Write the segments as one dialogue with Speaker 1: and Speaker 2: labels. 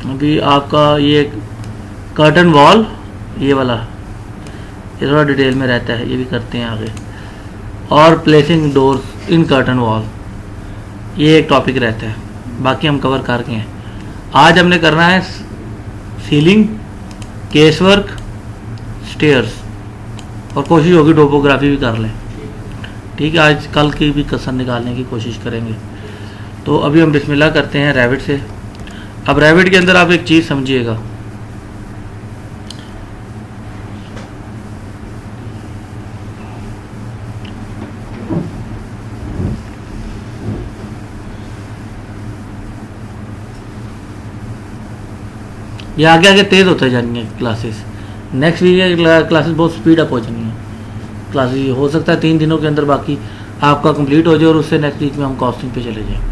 Speaker 1: अभी आपका ये कर्टन वॉल, ये वाला ये थोड़ा डिटेल में रहता है, ये भी करते हैं आगे। और प्लेसिंग डोर्स इन कर्टन वॉल, ये एक टॉपिक रहता है, बाकी हम कवर कर गए हैं। आज हमने करना है सीलिंग, केस वर्क, स्टेयर्स, और कोशिश होगी टोपोग्राफी भी कर लें। ठीक है, आज कल की भी कसर निकालने की कोशिश करेंगे। तो अभी हम बिस्मिल्लाह करते हैं रैविट से। अब रैविट के अंदर आप एक चीज़ समझिएगा, ये आगे आगे तेज़ होते जाएंगे क्लासेस। नेक्स्ट वीक क्लासेस बहुत स्पीड अप हो जाएंगी क्लासेस। हो सकता है 3 दिनों के अंदर बाकी आपका कंप्लीट हो जाए और उससे नेक्स्ट वीक में हम कॉस्टिंग पे चले जाएं।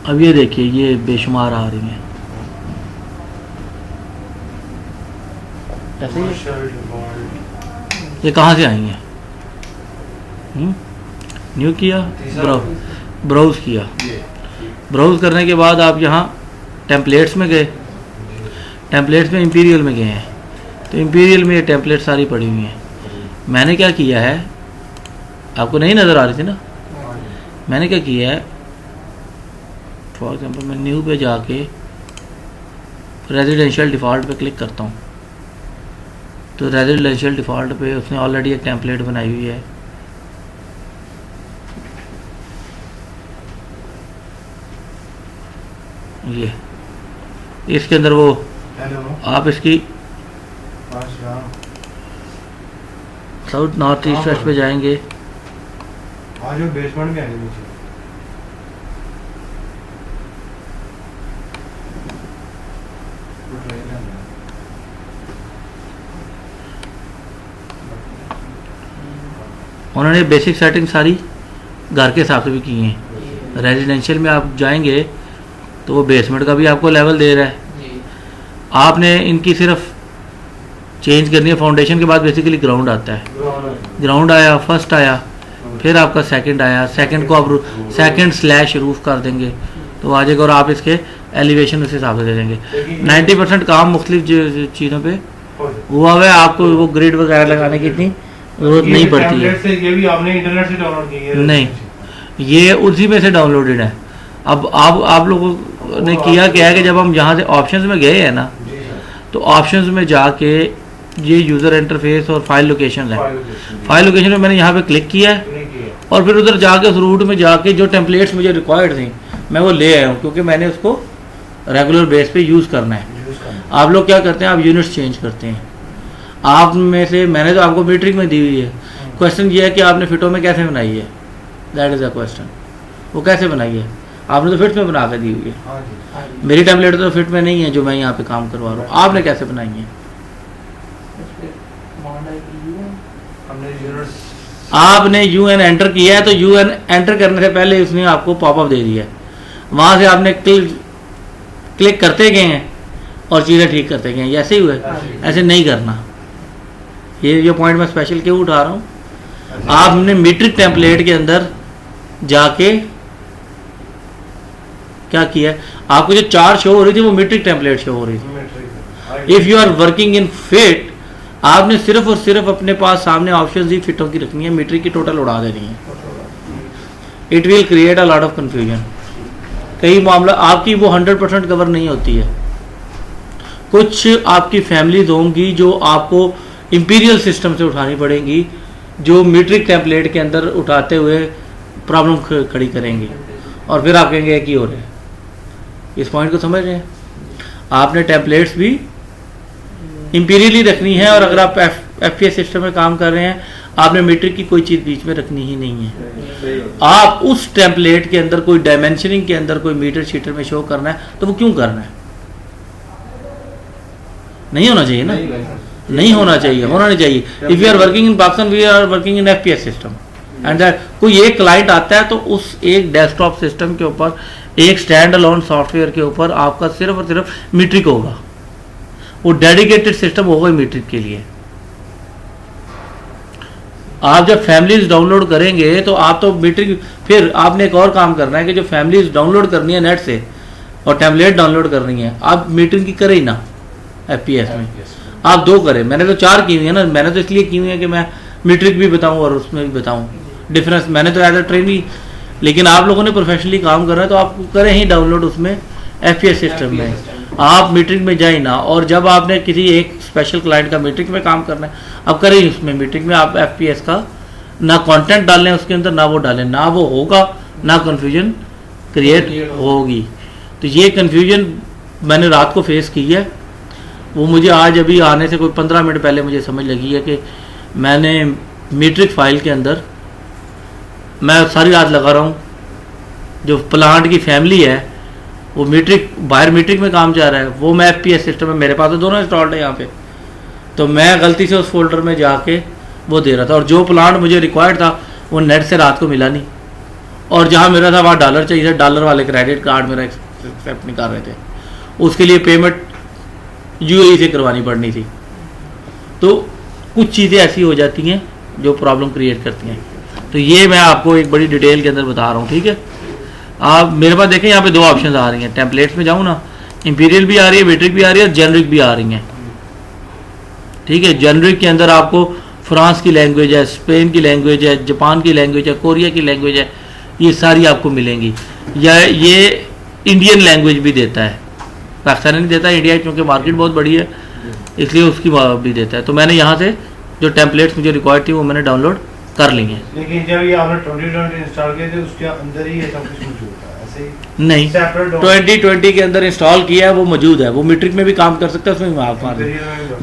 Speaker 1: अब ये देखिए, ये बेशुमार आ रही हैं ऐसे ये कहाँ से आई हैं? न्यू किया, ब्राउज किया। ब्राउज करने के बाद आप यहाँ टेम्पलेट्स में गए, टेम्पलेट्स में इंपीरियल में गए हैं, तो इंपीरियल में ये टेम्पलेट सारी पड़ी हुई हैं। मैंने क्या किया है, आपको नहीं नज़र आ रही थी ना, मैंने क्या किया है, फॉर एग्जांपल मैं न्यू पे जाके रेजिडेंशियल डिफ़ॉल्ट पे क्लिक करता हूँ, तो रेजिडेंशियल डिफ़ॉल्ट पे उसने ऑलरेडी एक टेम्पलेट बनाई हुई है। ये इसके अंदर वो आप इसकी साउथ नॉर्थ ईस्ट वेस्ट पे जाएंगे,
Speaker 2: आज बेसमेंट में आएंगे नीचे।
Speaker 1: उन्होंने बेसिक सेटिंग सारी घर के हिसाब से भी की हैं। रेजिडेंशियल में आप जाएंगे तो वो बेसमेंट का भी आपको लेवल दे रहा है। आपने इनकी सिर्फ चेंज करनी है। फाउंडेशन के बाद बेसिकली ग्राउंड आता है, ग्राउंड आया, फर्स्ट आया, फिर आपका सेकंड आया, सेकंड को आप सेकंड स्लैश रूफ कर देंगे तो आ जाएगा, और आप इसके एलिवेशन उस हिसाब से दे देंगे। 90% काम मुख्तलिफ चीज़ों पे हुआ है, आपको वो ग्रिड वगैरह लगाने की इतनी जरूरत नहीं पड़ती है।
Speaker 2: ये भी आपने इंटरनेट से डाउनलोड की है?
Speaker 1: नहीं, ये उसी में से डाउनलोडेड है। अब आप लोगों ने किया क्या है कि जब हम यहाँ से ऑप्शंस में गए हैं ना, तो ऑप्शंस में जाके ये यूज़र इंटरफेस और फाइल लोकेशन है, फाइल लोकेशन में मैंने यहाँ पे क्लिक किया है और फिर उधर जाके उस रूट में जाके जो टेम्पलेट्स मुझे रिक्वायर्ड थी मैं वो ले आया हूँ, क्योंकि मैंने उसको रेगुलर बेस पे यूज़ करना है। आप लोग क्या करते हैं, आप यूनिट्स चेंज करते हैं। आप में से मैंने तो आपको मीट्रिक में दी हुई है। क्वेश्चन ये है कि आपने फिटो में कैसे बनाई है, दैट इज़ अ क्वेश्चन। वो कैसे बनाई है, आपने तो फिट में बना के दी हुई है। मेरी टेम्पलेट तो फिट में नहीं है जो मैं यहाँ पे काम करवा रहा हूँ। आपने कैसे बनाई है? आपने UN एंटर किया है तो UN एंटर करने से पहले उसने आपको पॉपअप दे दिया है, वहाँ से आपने क्लिक करते गए हैं और चीज़ें ठीक करते गए हैं। ऐसे ही हुए, ऐसे नहीं करना। ये पॉइंट मैं स्पेशल क्यों उठा रहा हूँ, आपने मीट्रिक टेम्पलेट के अंदर जाके क्या किया, आपको जो 4 शो हो रही थी वो मीट्रिक टेम्पलेट शो हो रही थी। If you are working in fit, आपने सिर्फ और सिर्फ अपने पास सामने ऑप्शन ही फिटों की रखनी है, मीट्रिक की टोटल उड़ा देनी है। It will create a lot of confusion. कई मामला आपकी वो 100% कवर नहीं होती है। कुछ आपकी फैमिलीज होंगी जो आपको इंपीरियल सिस्टम से उठानी पड़ेंगी, जो मीट्रिक टेम्पलेट के अंदर उठाते हुए प्रॉब्लम खड़ी करेंगी और फिर आप कहेंगे कि हो रहा है। इस पॉइंट को समझ रहे हैं? आपने टेम्पलेट्स भी इंपीरियली रखनी है, और अगर आप एफपीएस सिस्टम में काम कर रहे हैं आपने मीट्रिक की कोई चीज़ बीच में रखनी ही नहीं है। आप उस टेम्पलेट के अंदर कोई डायमेंशनिंग के अंदर कोई मीटर शीटर में शो करना है तो वो क्यों करना है? नहीं होना चाहिए ना, नहीं होना चाहिए, होना नहीं चाहिए। If you are working in Pakistan, we are working in FPS system and that कोई एक क्लाइंट आता है तो उस एक डेस्कटॉप सिस्टम के ऊपर, एक स्टैंड अलोन सॉफ्टवेयर के ऊपर आपका सिर्फ और सिर्फ मीट्रिक होगा। वो डेडिकेटेड सिस्टम होगा मीट्रिक के लिए। आप जब फैमिलीज डाउनलोड करेंगे तो आप तो मीट्रिक, फिर आपने एक और काम करना है कि जो फैमिलीज डाउनलोड करनी है नेट से और टैबलेट डाउनलोड करनी है, आप मीट्रिक की करें ही ना FPS में, आप 2 करें। मैंने तो 4 की हुई है ना, मैंने तो इसलिए की हुई है कि मैं मीट्रिक भी बताऊं और उसमें भी बताऊं डिफरेंस। मैंने तो एज अ ट्रेनी, लेकिन आप लोगों ने प्रोफेशनली काम करना है तो आप करें ही डाउनलोड उसमें FPS सिस्टम में, आप मीट्रिक में जाए ना। और जब आपने किसी एक स्पेशल क्लाइंट का मीट्रिक में काम करना है, आप करें उसमें मीट्रिक में, आप FPS का ना कंटेंट डालें उसके अंदर, ना वो डालें, ना वो होगा, ना कन्फ्यूजन क्रिएट होगी। तो ये कन्फ्यूजन मैंने रात को फेस की है, वो मुझे आज अभी आने से कोई 15 मिनट पहले मुझे समझ लगी है कि मैंने मीट्रिक फाइल के अंदर मैं सारी रात लगा रहा हूँ। जो प्लांट की फैमिली है वो मीट्रिक, बाहर मीट्रिक में काम जा रहा है, वो मैं FPS सिस्टम में, मेरे पास तो दोनों इंस्टॉल्ड है यहाँ पे, तो मैं गलती से उस फोल्डर में जाके वो दे रहा था। और जो प्लांट मुझे रिक्वायर्ड था वो नेट से रात को मिला नहीं, और जहाँ मेरा था वहाँ डॉलर चाहिए था, डॉलर वाले क्रेडिट कार्ड मेरा एक्सेप्ट नहीं कर रहे थे, उसके लिए पेमेंट UAE से करवानी पड़नी थी। तो कुछ चीज़ें ऐसी हो जाती हैं जो प्रॉब्लम क्रिएट करती हैं। तो ये मैं आपको एक बड़ी डिटेल के अंदर बता रहा हूँ, ठीक है। आप मेरे पास देखें, यहाँ पे 2 ऑप्शन आ रही हैं। टेम्पलेट्स में जाऊँ ना, इंपीरियल भी आ रही है, मीट्रिक भी आ रही है, और जेनरिक भी आ रही हैं, ठीक है। जेनरिक के अंदर आपको फ्रांस की लैंग्वेज है, स्पेन की लैंग्वेज है, जापान की लैंग्वेज है, कोरिया की लैंग्वेज है, ये सारी आपको मिलेंगी। या ये इंडियन लैंग्वेज भी देता है, पाकिस्तान नहीं देता, इंडिया क्योंकि मार्केट बहुत बड़ी है इसलिए उसकी भी देता है। तो मैंने यहाँ से जो टेम्पलेट्स मुझे रिक्वायर्ड थी वो मैंने डाउनलोड कर ली हैं।
Speaker 2: लेकिन जब ये आपने 2020 इंस्टॉल किया तो उसके अंदर ही ये सब कुछ मौजूद था, ऐसे ही
Speaker 1: नहीं, 2020 के अंदर इंस्टॉल किया है, वो मौजूद है, वो मीट्रिक में भी काम कर सकता है, उसमें भी माफ मार।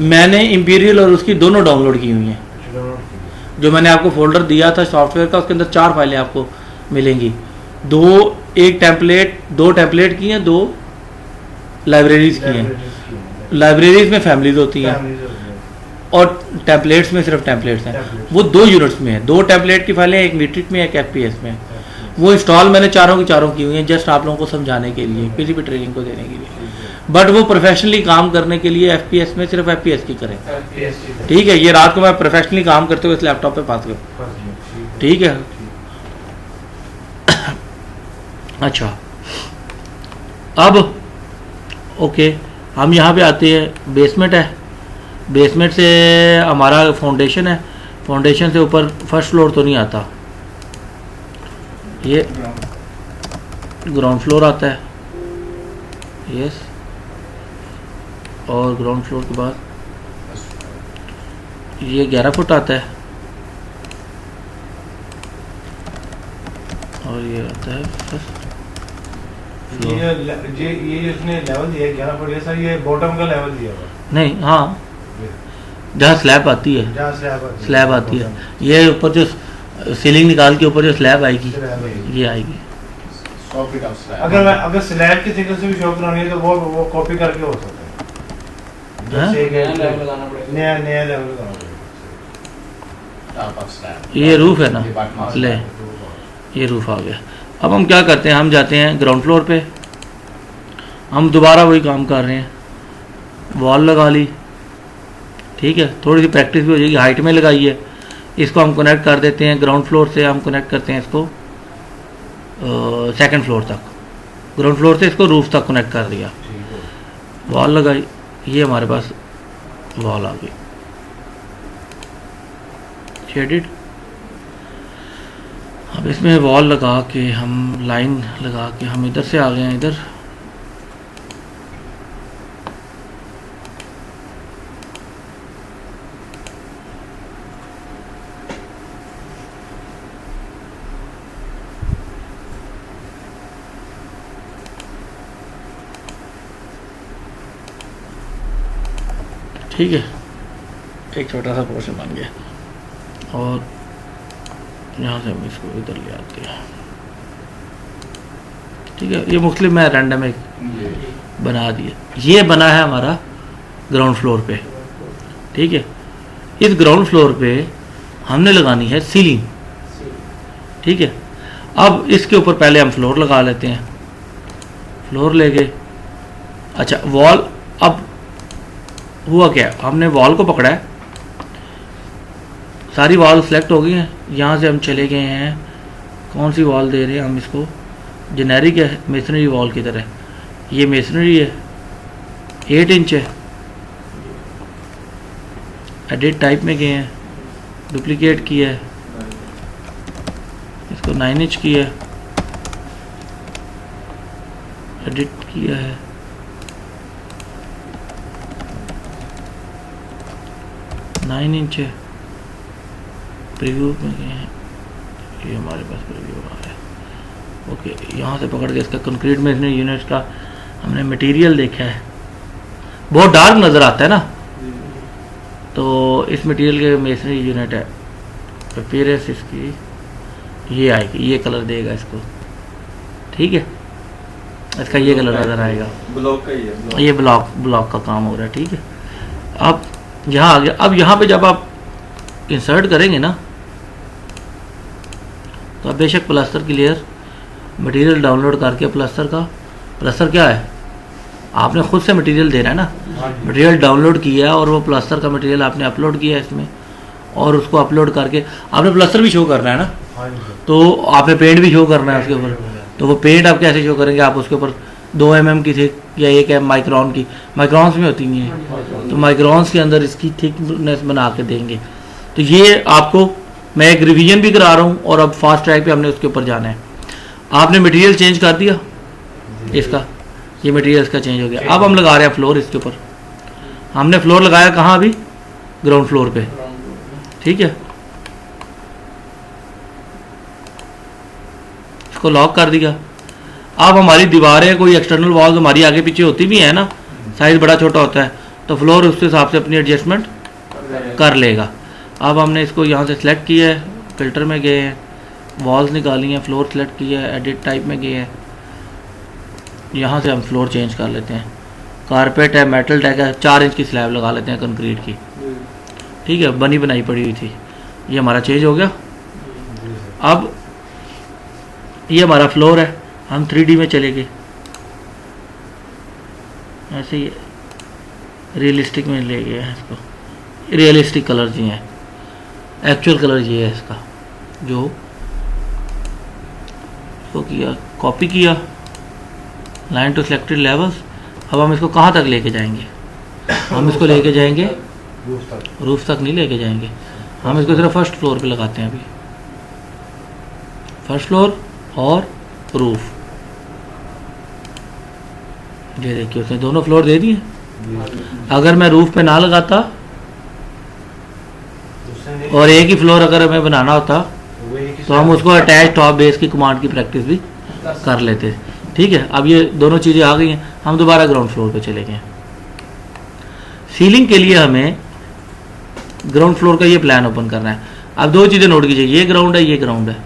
Speaker 1: मैंने इंपीरियल और उसकी दोनों डाउनलोड की हुई हैं। जो मैंने आपको फोल्डर दिया था सॉफ्टवेयर का, उसके अंदर 4 फाइलें आपको मिलेंगी। 2 टेम्पलेट की हैं, 2 लाइब्रेरीज की हैं। लाइब्रेरीज में फैमिलीज होती हैं और टेम्पलेट्स में सिर्फ टेम्पलेट्स हैं। वो 2 यूनिट्स में है, 2 टेम्पलेट की फाइलें, एक मीट्रिक में, एक FPS में। वो इंस्टॉल मैंने चारों की हुई हैं, जस्ट आप लोगों को समझाने के लिए, किसी भी ट्रेनिंग को देने के लिए। बट वो प्रोफेशनली काम करने के लिए FPS में सिर्फ FPS की करें, ठीक है। ये रात को मैं प्रोफेशनली काम करते हुए इस लैपटॉप पे पास करूँ, ठीक है। अच्छा, अब ओके, हम यहाँ पे आते हैं। बेसमेंट है, बेसमेंट से हमारा फाउंडेशन है, फाउंडेशन से ऊपर फर्स्ट फ्लोर तो नहीं आता, ये ग्राउंड फ्लोर आता है, यस। और ग्राउंड फ्लोर के बाद ये 11 फुट आता है, और ये आता है फर्स्ट।
Speaker 2: ये इसने लेवल दिया है 11 फुट, ये सर ये बॉटम का लेवल दिया हुआ
Speaker 1: नहीं, हाँ, जहाँ स्लैब आती है,
Speaker 2: जहाँ
Speaker 1: स्लैब आती है, ये ऊपर जो सीलिंग निकाल के ऊपर जो स्लैब आएगी, ये आएगी।
Speaker 2: अगर स्लैब की थिकनेस से भी शो करानी है तो वो कॉपी करके हो सकता है, नया लेवल लगाना पड़ेगा।
Speaker 1: ये रूफ है ना, ले ये रूफ आ गया। अब हम क्या करते हैं, हम जाते हैं ग्राउंड फ्लोर पे, हम दोबारा वही काम कर रहे हैं। वॉल लगा ली, ठीक है, थोड़ी सी प्रैक्टिस भी हो जाएगी, हाइट में लगाई है। इसको हम कनेक्ट कर देते हैं ग्राउंड फ्लोर से, हम कनेक्ट करते हैं इसको 2nd फ्लोर तक, ग्राउंड फ्लोर से इसको रूफ तक कनेक्ट कर दिया, वॉल लगाई, ये हमारे पास वॉल आ गई शेडेड। अब इसमें वॉल लगा के हम लाइन लगा के हम इधर से आ गए हैं इधर, ठीक है, एक छोटा सा पोर्शन बन गया। और यहाँ से हम इसको इधर ले आते हैं। ठीक है, ये मुख्तलिफ मैं रैंडम एक बना दिया। ये बना है हमारा ग्राउंड फ्लोर पे। ठीक है, इस ग्राउंड फ्लोर पे हमने लगानी है सीलिंग। ठीक है, अब इसके ऊपर पहले हम फ्लोर लगा लेते हैं। फ्लोर ले गए। अच्छा, वॉल, अब हुआ क्या, हमने वॉल को पकड़ा है, सारी वॉल सेलेक्ट हो गई हैं। यहाँ से हम चले गए हैं, कौन सी वॉल दे रहे हैं हम इसको, जेनेरिक है, मेसनरी वॉल की तरह। ये मेसनरी है, 8 इंच है। एडिट टाइप में गए हैं, डुप्लीकेट किया है, इसको 9 इंच किया है, एडिट किया है, नाइन इंच है। प्रीव्यू में गए हैं, ये हमारे पास प्रीव्यू आ रहा है। ओके, यहाँ से पकड़ के इसका कंक्रीट मेसनरी यूनिट का हमने मटेरियल देखा है, बहुत डार्क नज़र आता है ना, तो इस मटेरियल के मेसनरी यूनिट है, अपीयरेंस इसकी ये आएगी, ये कलर देगा इसको। ठीक है, इसका ये कलर नज़र आएगा,
Speaker 3: ब्लॉक का ही है,
Speaker 1: ये ब्लॉक का काम हो रहा है। ठीक है, अब यहाँ आ गया। अब यहाँ पे जब आप इंसर्ट करेंगे ना, तो आप बेशक प्लास्टर की लेयर मटेरियल डाउनलोड करके प्लास्टर क्या है, आपने खुद से मटेरियल देना है ना, मटेरियल डाउनलोड किया और वो प्लास्टर का मटेरियल आपने अपलोड किया इसमें, और उसको अपलोड करके आपने प्लास्टर भी शो करना है ना, तो आपने पेंट भी शो करना है उसके ऊपर। तो वो पेंट आप कैसे शो करेंगे, आप उसके ऊपर 2 mm की थिक या 1 mm माइक्रॉन की, माइक्रॉन्स में होती हैं, तो माइक्रॉन्स के अंदर इसकी थिकनेस बना के देंगे। तो ये आपको मैं एक रिवीजन भी करा रहा हूँ, और अब फास्ट ट्रैक पे हमने उसके ऊपर जाना है। आपने मटेरियल चेंज कर दिया इसका, ये मटेरियल इसका चेंज हो गया। अब हम लगा रहे हैं फ्लोर इसके ऊपर। हमने फ्लोर लगाया कहाँ, अभी ग्राउंड फ्लोर पे। ठीक है, इसको लॉक कर दिया। अब हमारी दीवारें, कोई एक्सटर्नल वॉल्स हमारी आगे पीछे होती भी है ना, साइज बड़ा छोटा होता है, तो फ्लोर उसके हिसाब से अपनी एडजस्टमेंट कर लेगा। अब हमने इसको यहाँ से सिलेक्ट किया है, फिल्टर में गए हैं, वॉल्स निकाली हैं, फ्लोर सेलेक्ट किया है, एडिट टाइप में गए हैं, यहाँ से हम फ्लोर चेंज कर लेते हैं। कारपेट है, मेटल टैग है, 4 इंच की स्लैब लगा लेते हैं कंक्रीट की। ठीक है, बनी बनाई पड़ी हुई थी, ये हमारा चेंज हो गया। अब ये हमारा फ्लोर है, हम 3D में चले गए, ऐसे ही रियलिस्टिक में ले गए हैं इसको। रियलिस्टिक कलर ये हैं, एक्चुअल कलर ये है इसका, जो इसको किया, कॉपी किया, लाइन टू सिलेक्टेड लेवल्स। अब हम इसको कहाँ तक लेके जाएंगे, हम इसको लेके जाएंगे रूफ तक नहीं लेके जाएंगे, हम इसको सिर्फ फर्स्ट फ्लोर पे लगाते हैं। अभी फर्स्ट फ्लोर और रूफ, ये देखिए उसने दोनों फ्लोर दे दिए। अगर मैं रूफ पे ना लगाता और एक ही फ्लोर अगर हमें बनाना होता, तो हम उसको अटैच टॉप बेस की कमांड की प्रैक्टिस भी कर लेते। ठीक है, अब ये दोनों चीज़ें आ गई हैं, हम दोबारा ग्राउंड फ्लोर पे चले गए। सीलिंग के लिए हमें ग्राउंड फ्लोर का ये प्लान ओपन करना है। अब 2 चीज़ें नोट कीजिए, ये ग्राउंड है, ये ग्राउंड है,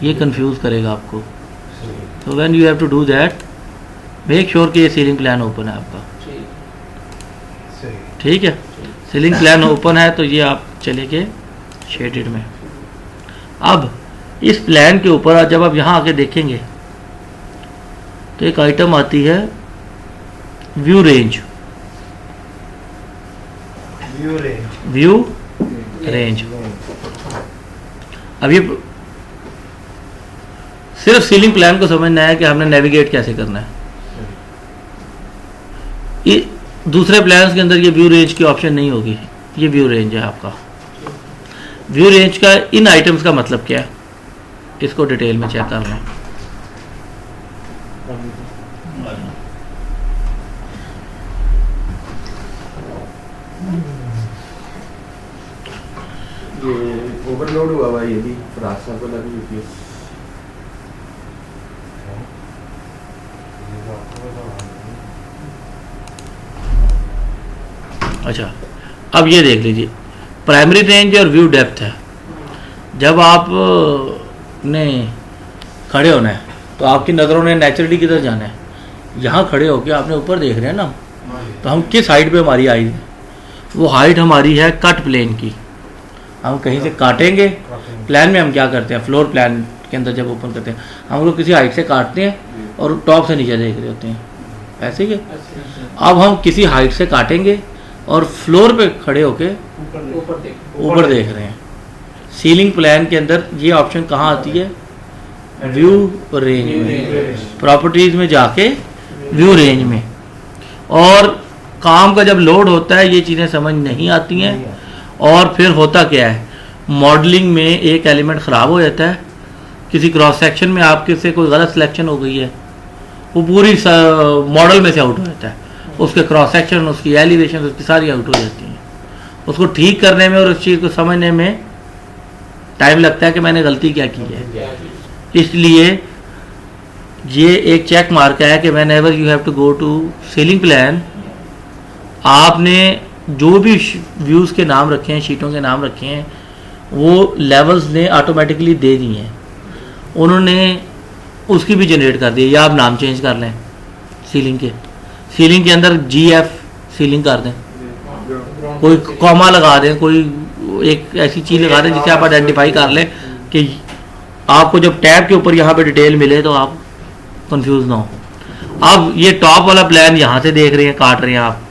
Speaker 1: ये कंफ्यूज करेगा आपको। तो when you have to do that, make sure कि ये सीलिंग प्लान ओपन है आपका। ठीक है, सीलिंग प्लान ओपन है, तो ये आप चले गए शेडेड में। अब इस प्लान के ऊपर जब आप यहाँ आके देखेंगे, तो एक आइटम आती है व्यू रेंज। व्यू रेंज, अब ये सिर्फ सीलिंग प्लान को समझना है कि हमने नेविगेट कैसे करना है। ये दूसरे प्लान्स के अंदर ये व्यू रेंज की ऑप्शन नहीं होगी, ये व्यू रेंज है आपका। व्यू रेंज का इन आइटम्स का मतलब क्या है, इसको डिटेल में चेक कर लें।
Speaker 3: ये ओवरलोड हुआ हुआ, ये भी रास्ता को लगी हुई है।
Speaker 1: अच्छा, अब ये देख लीजिए, प्राइमरी रेंज और व्यू डेप्थ है। जब आप ने खड़े होना है तो आपकी नज़रों ने नेचुरली किधर जाना है, यहाँ खड़े होकर आपने ऊपर देख रहे हैं ना, तो हम किस हाइट पे हमारी आई है, वो हाइट हमारी है कट प्लेन की। हम कहीं से काटेंगे, प्लान में हम क्या करते हैं, फ्लोर प्लान के अंदर जब ओपन करते हैं हम लोग किसी हाइट से काटते हैं और टॉप से नीचे देख रहे होते हैं, ऐसे ही है। अब हम किसी हाइट से काटेंगे और फ्लोर पे खड़े होके ऊपर देख रहे हैं। सीलिंग प्लान के अंदर ये ऑप्शन कहाँ आती है, व्यू रेंज में, प्रॉपर्टीज में जाके व्यू रेंज में। और काम का जब लोड होता है ये चीज़ें समझ नहीं आती हैं, और फिर होता क्या है, मॉडलिंग में एक एलिमेंट ख़राब हो जाता है, किसी क्रॉस सेक्शन में आपके से कोई गलत सिलेक्शन हो गई है, वो पूरी मॉडल में से आउट हो जाता है, उसके क्रॉस सेक्शन, उसकी एलिवेशन, उसकी सारी आउट हो जाती हैं। उसको ठीक करने में और उस चीज़ को समझने में टाइम लगता है कि मैंने गलती क्या की है। इसलिए ये एक चेक मार्क है कि whenever you have to go to ceiling plan, आपने जो भी व्यूज़ के नाम रखे हैं, शीटों के नाम रखे हैं, वो लेवल्स ने ऑटोमेटिकली दे दिए हैं, उन्होंने उसकी भी जनरेट कर दी, या आप नाम चेंज कर लें सीलिंग के अंदर GF सीलिंग कर दें, कोई कॉमा लगा दें, कोई एक ऐसी चीज़ लगा दें जिसे आप आइडेंटिफाई कर लें कि आपको जब टैब के ऊपर यहाँ पे डिटेल मिले तो आप कंफ्यूज ना हो। अब ये टॉप वाला प्लान यहाँ से देख रहे हैं, काट रहे हैं आप,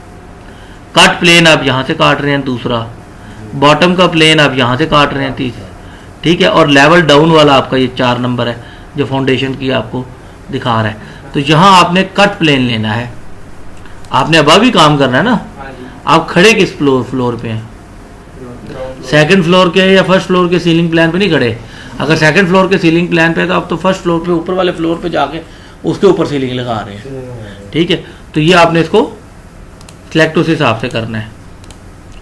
Speaker 1: कट प्लेन आप यहाँ से काट रहे हैं दूसरा, बॉटम का प्लेन आप यहाँ से काट रहे हैं तीसरा, ठीक है। और लेवल डाउन वाला आपका ये 4 नंबर है जो फाउंडेशन की आपको दिखा रहा है। तो यहाँ आपने कट प्लेन लेना है, आपने अब भी काम करना है ना। आप खड़े किस फ्लोर पे हैं, सेकंड फ्लोर के या फर्स्ट फ्लोर के सीलिंग प्लान पे नहीं खड़े। अगर सेकंड फ्लोर के सीलिंग प्लान पे है तो आप तो फर्स्ट फ्लोर पे, ऊपर वाले फ्लोर पे जाके उसके ऊपर सीलिंग लगा रहे हैं, ठीक है। तो ये आपने इसको सिलेक्ट उस हिसाब से करना है,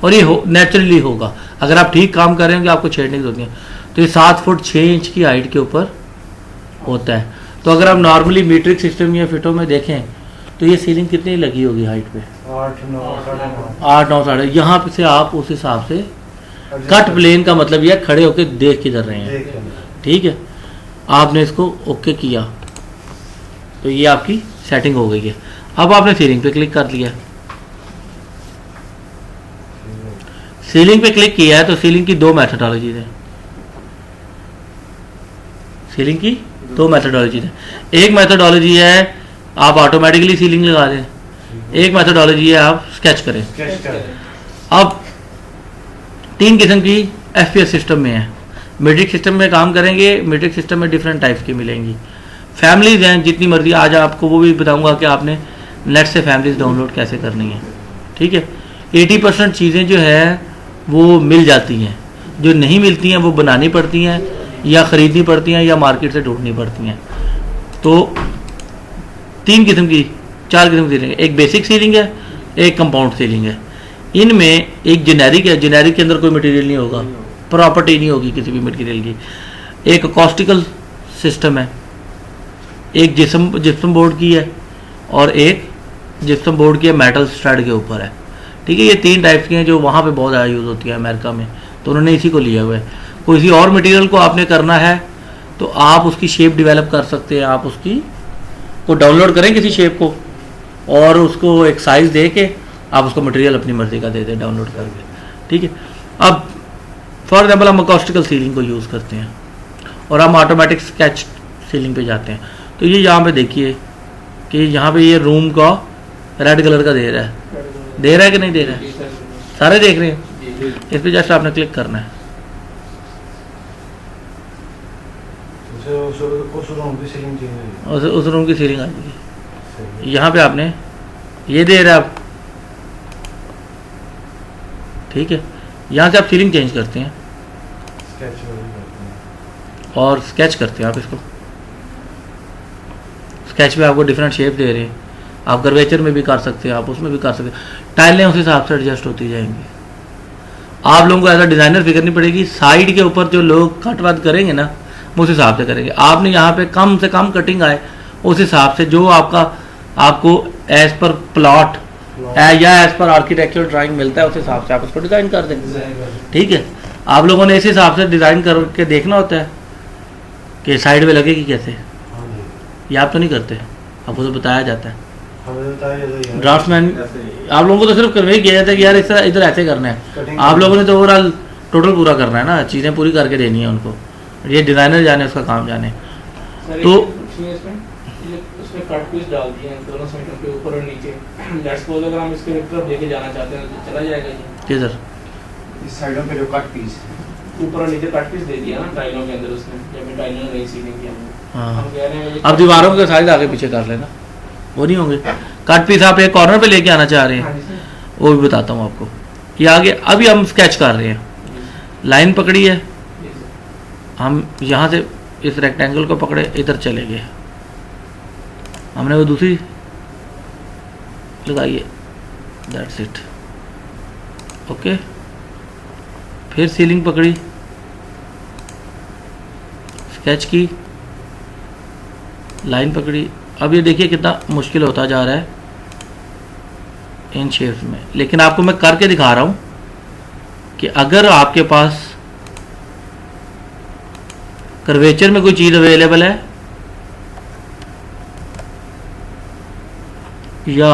Speaker 1: और ये नेचुरली होगा। अगर आप ठीक काम कर रहे होंगे आपको छेड़ने की जरूरत नहीं है। तो ये 7 फुट 6 इंच की हाइट के ऊपर होता है। तो अगर आप नॉर्मली मीट्रिक सिस्टम या फिटों में देखें तो ये सीलिंग कितनी लगी होगी हाइट पे, 8 9 साढ़े। यहाँ से आप उस हिसाब से कट प्लेन का मतलब यह खड़े होकर देख किधर रहे हैं, ठीक है। आपने इसको ओके किया तो ये आपकी सेटिंग हो गई है। अब आपने सीलिंग पे क्लिक कर लिया, सीलिंग पे क्लिक किया है तो सीलिंग की 2 मेथोडोलॉजीज है, सीलिंग की 2 मेथोडोलॉजीज है। एक मेथोडोलॉजी है आप ऑटोमेटिकली सीलिंग लगा दें, एक मेथोडोलॉजी है आप स्केच करें। अब 3 किस्म की FPS सिस्टम में है। मीट्रिक सिस्टम में काम करेंगे, मीट्रिक सिस्टम में डिफरेंट टाइप्स की मिलेंगी। फैमिलीज हैं जितनी मर्जी, आज आपको वो भी बताऊंगा कि आपने नेट से फैमिलीज डाउनलोड कैसे करनी है, ठीक है। 80% चीज़ें जो है वो मिल जाती हैं, जो नहीं मिलती हैं वो बनानी पड़ती हैं या ख़रीदनी पड़ती हैं या मार्केट से ढूंढनी पड़ती हैं। तो 4 किस्म की सीलिंग है, एक बेसिक सीलिंग है, एक कंपाउंड सीलिंग है। इनमें एक जेनेरिक है, जेनेरिक के अंदर कोई मटेरियल नहीं होगा, प्रॉपर्टी नहीं होगी किसी भी मटेरियल की। एक अकॉस्टिकल सिस्टम है, एक जिप्सम बोर्ड की है, और एक जिप्सम बोर्ड की है मेटल स्टड के ऊपर है, ठीक है। ये 3 टाइप्स की हैं जो वहाँ पे बहुत ज़्यादा यूज़ होती है अमेरिका में, तो उन्होंने इसी को लिया हुआ है। कोई किसी और मटेरियल को आपने करना है तो आप उसकी शेप डेवलप कर सकते हैं, आप उसकी को डाउनलोड करें किसी शेप को और उसको एक साइज़ दे के आप उसको मटेरियल अपनी मर्ज़ी का दे दें डाउनलोड करके, ठीक है। अब फॉर एग्जाम्पल हम अकॉस्टिकल सीलिंग को यूज़ करते हैं और हम ऑटोमेटिक स्केच सीलिंग पे जाते हैं। तो ये यहाँ पे देखिए कि यहाँ पे ये रूम का रेड कलर का दे रहा है कि नहीं दे रहा है, सारे देख रहे हैं। इस पर जस्ट आपने क्लिक करना है,
Speaker 2: उस रूम की सीलिंग
Speaker 1: उस रूम की सीलिंग आ जाएगी। यहाँ पे आपने ये दे रहा है आप, ठीक है। यहाँ से आप सीलिंग चेंज करते हैं और स्केच करते हैं। आप इसको स्केच में आपको डिफरेंट शेप दे रहे हैं, आप कर्वेचर में भी कर सकते हैं, आप उसमें भी कर सकते हैं। टाइलें उस हिसाब से एडजस्ट होती जाएंगी। आप लोगों को एज अ डिज़ाइनर फिक्र नहीं पड़ेगी, साइड के ऊपर जो लोग कट वट करेंगे ना उस हिसाब से करेंगे। आपने यहाँ पे कम से कम कटिंग आए उस हिसाब से जो आपको एज पर प्लॉट या एज पर आर्किटेक्चरल ड्राइंग मिलता है उस हिसाब से आप उसको डिज़ाइन कर देंगे, ठीक है। आप लोगों ने इस हिसाब से डिज़ाइन करके देखना होता है कि साइड में लगेगी कैसे।
Speaker 2: हाँ जी,
Speaker 1: ये आप तो नहीं करते, आपको तो बताया जाता है।
Speaker 2: हमें बताया जाता है
Speaker 1: ड्राफ्ट्समैन
Speaker 3: ऐसे ही।
Speaker 1: आप लोगों को तो सिर्फ कन्वे किया जाता है कि यार इस तरह इधर ऐसे करना है।
Speaker 2: Cutting
Speaker 1: आप लोगों ने तो ओवरऑल टोटल पूरा करना है ना, चीज़ें पूरी करके देनी है उनको। ये डिज़ाइनर जाने उसका काम जाने।
Speaker 4: सर
Speaker 1: तो-
Speaker 4: उसमें कट पीस डाल दिए हैं दोनों साइडों पे, ऊपर और नीचे। लेट्स सपोज अगर हम इसके तरफ लेके जाना चाहते हैं तो चला जाएगा ये।
Speaker 1: जी सर।
Speaker 2: इस साइडों पे जो कट पीस है,
Speaker 4: ऊपर और नीचे कट पीस दे दिया ना टाइलों के अंदर उसने, जब मैं टाइलों नहीं सीलिंग किया
Speaker 1: हाँ,
Speaker 4: हम कह रहे हैं ये
Speaker 1: अब दीवारों के साइज आगे पीछे कर लेना, वो नहीं होंगे। कट पीस आप एक कॉर्नर पे लेके आना चाह रहे
Speaker 4: हाँ
Speaker 1: हैं,
Speaker 4: जी सर।
Speaker 1: वो भी बताता हूँ आपको कि आगे अभी हम स्केच कर रहे हैं। लाइन पकड़ी है,
Speaker 4: जी सर।
Speaker 1: हम यहाँ से इस रेक्टेंगल को पकड़े, इधर चले गए, हमने वो दूसरी लगाइए, दैट्स इट। ओके, फिर सीलिंग पकड़ी, स्केच की, लाइन पकड़ी। अब ये देखिए कितना मुश्किल होता जा रहा है इन शेप्स में, लेकिन आपको मैं करके दिखा रहा हूँ कि अगर आपके पास कर्वेचर में कोई चीज़ अवेलेबल है या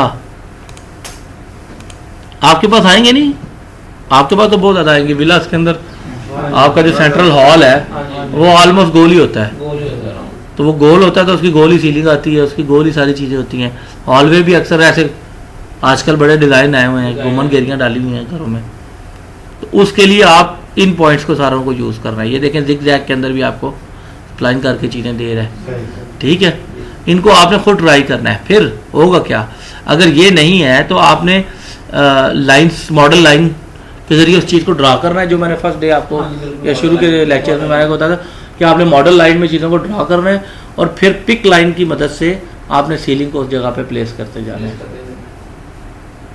Speaker 1: आपके पास आएंगे नहीं, आपके पास तो बहुत ज़्यादा आएंगे। विलास के अंदर आपका जो सेंट्रल हॉल है
Speaker 4: हाँ जी,
Speaker 1: वो ऑलमोस्ट गोल ही होता है,
Speaker 4: गोल ही होता रहा हूँ।
Speaker 1: तो वो गोल होता है तो उसकी गोल ही सीलिंग आती है, उसकी गोल ही सारी चीज़ें होती हैं। हॉलवे भी अक्सर ऐसे आजकल बड़े डिज़ाइन आए हुए हैं, घुमन घेरियाँ डाली हुई हैं घरों में, तो उसके लिए आप इन पॉइंट्स को सारों को यूज़ करना है। ये देखें जिग जैग के अंदर भी आपको प्लान करके चीज़ें दे रहा है,
Speaker 2: सही सही।
Speaker 1: ठीक है। इनको आपने खुद ट्राई करना है, फिर होगा क्या, अगर ये नहीं है तो आपने लाइंस, मॉडल लाइन के जरिए उस चीज़ को ड्रा करना है, जो मैंने फर्स्ट डे आपको
Speaker 4: हाँ जी, बिल्कुल।
Speaker 1: या शुरू के लेक्चर में मैंने बताया था कि आपने मॉडल लाइन में चीज़ों को ड्रा करना है और फिर पिक लाइन की मदद से आपने सीलिंग को उस जगह पे प्लेस करते जाना है।